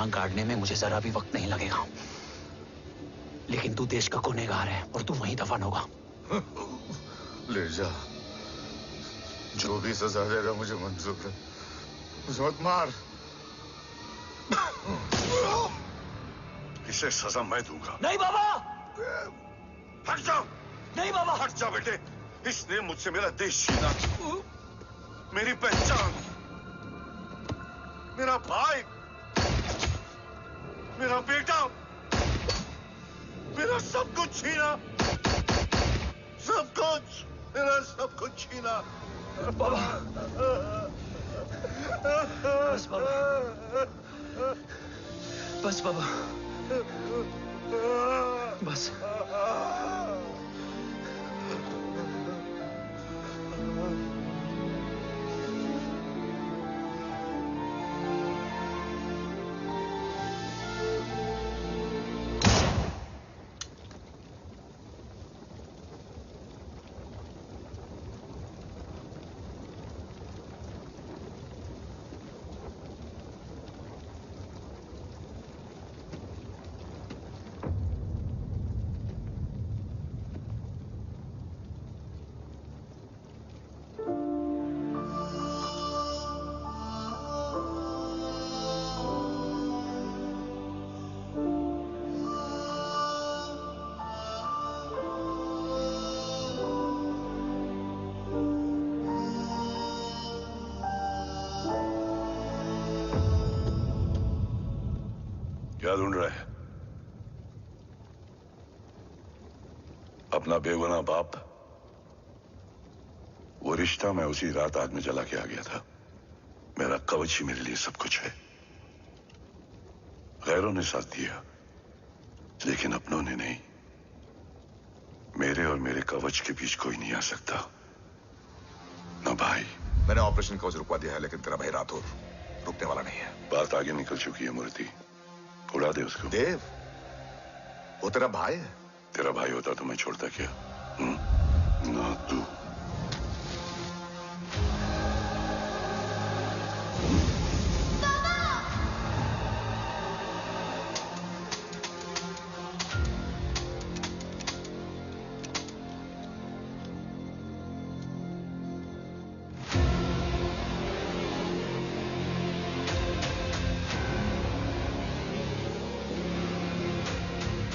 टांग काटने में मुझे जरा भी वक्त नहीं लगेगा, लेकिन तू देश का गुनहगार है और तू वहीं दफन होगा। ले जा, जो भी सजा देगा मुझे मंजूर है, मुझे मत मार। इसे सजा मैं दूंगा। नहीं बाबा, हट जाओ। नहीं बाबा, हट जा बेटे। इसने मुझसे मेरा देश छीना, मेरी पहचान, मेरा भाई, मेरा बेटा, मेरा सब कुछ छीना, सब कुछ, मेरा सब कुछ छीना। बाबा, बस बाबा, बस बाबा, बस। क्या ढूंढ रहा है? अपना बेगुनाह बाप? वो रिश्ता मैं उसी रात आग में जला के आ गया था। मेरा कवच ही मेरे लिए सब कुछ है। गैरों ने साथ दिया, लेकिन अपनों ने नहीं। मेरे और मेरे कवच के बीच कोई नहीं आ सकता। ना भाई। मैंने ऑपरेशन कवच रुकवा दिया है, लेकिन तेरा भाई राठौर रुकने वाला नहीं है। बात आगे निकल चुकी है मूर्ति, उड़ा दे उसको। देव, वो तेरा भाई है। तेरा भाई होता तो मैं छोड़ता क्या? ना तू।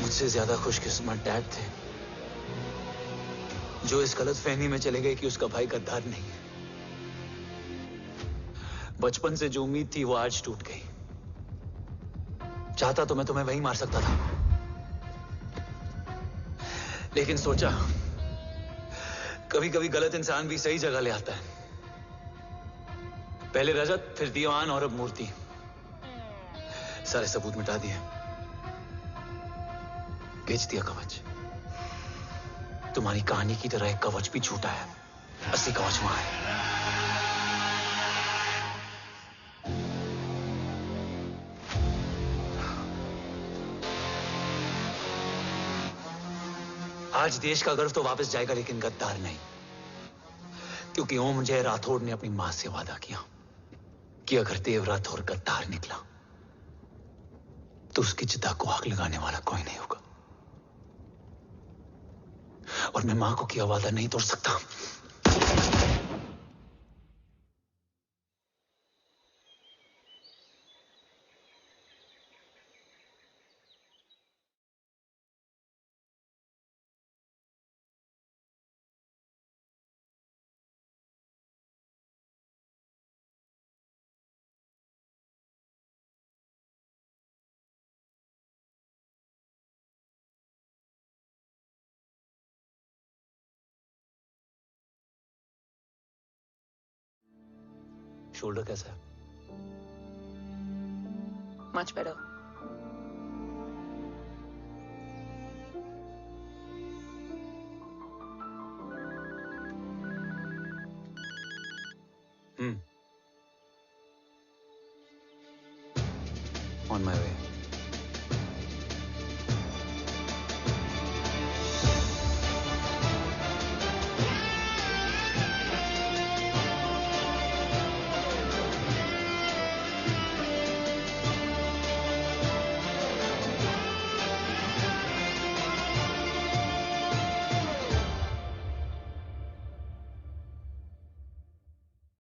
मुझसे ज्यादा खुशकिस्मत डैड थे, जो इस गलतफहमी में चले गए कि उसका भाई गद्दार नहीं है। बचपन से जो उम्मीद थी वो आज टूट गई। चाहता तो मैं तुम्हें वहीं मार सकता था, लेकिन सोचा कभी कभी गलत इंसान भी सही जगह ले आता है। पहले रजत, फिर दीवान और अब मूर्ति। सारे सबूत मिटा दिए, बेच दिया कवच। तुम्हारी कहानी की तरह एक कवच भी छूटा है। असली कवच वहां है। आज देश का गर्व तो वापस जाएगा, लेकिन गद्दार नहीं, क्योंकि ओम जय राठौड़ ने अपनी मां से वादा किया कि अगर देव राठौड़ गद्दार निकला तो उसकी चिता को आग लगाने वाला कोई नहीं होगा। और मैं मां को किया वादा नहीं तोड़ सकता। शोल्डर कैसा है? Much better. On my way.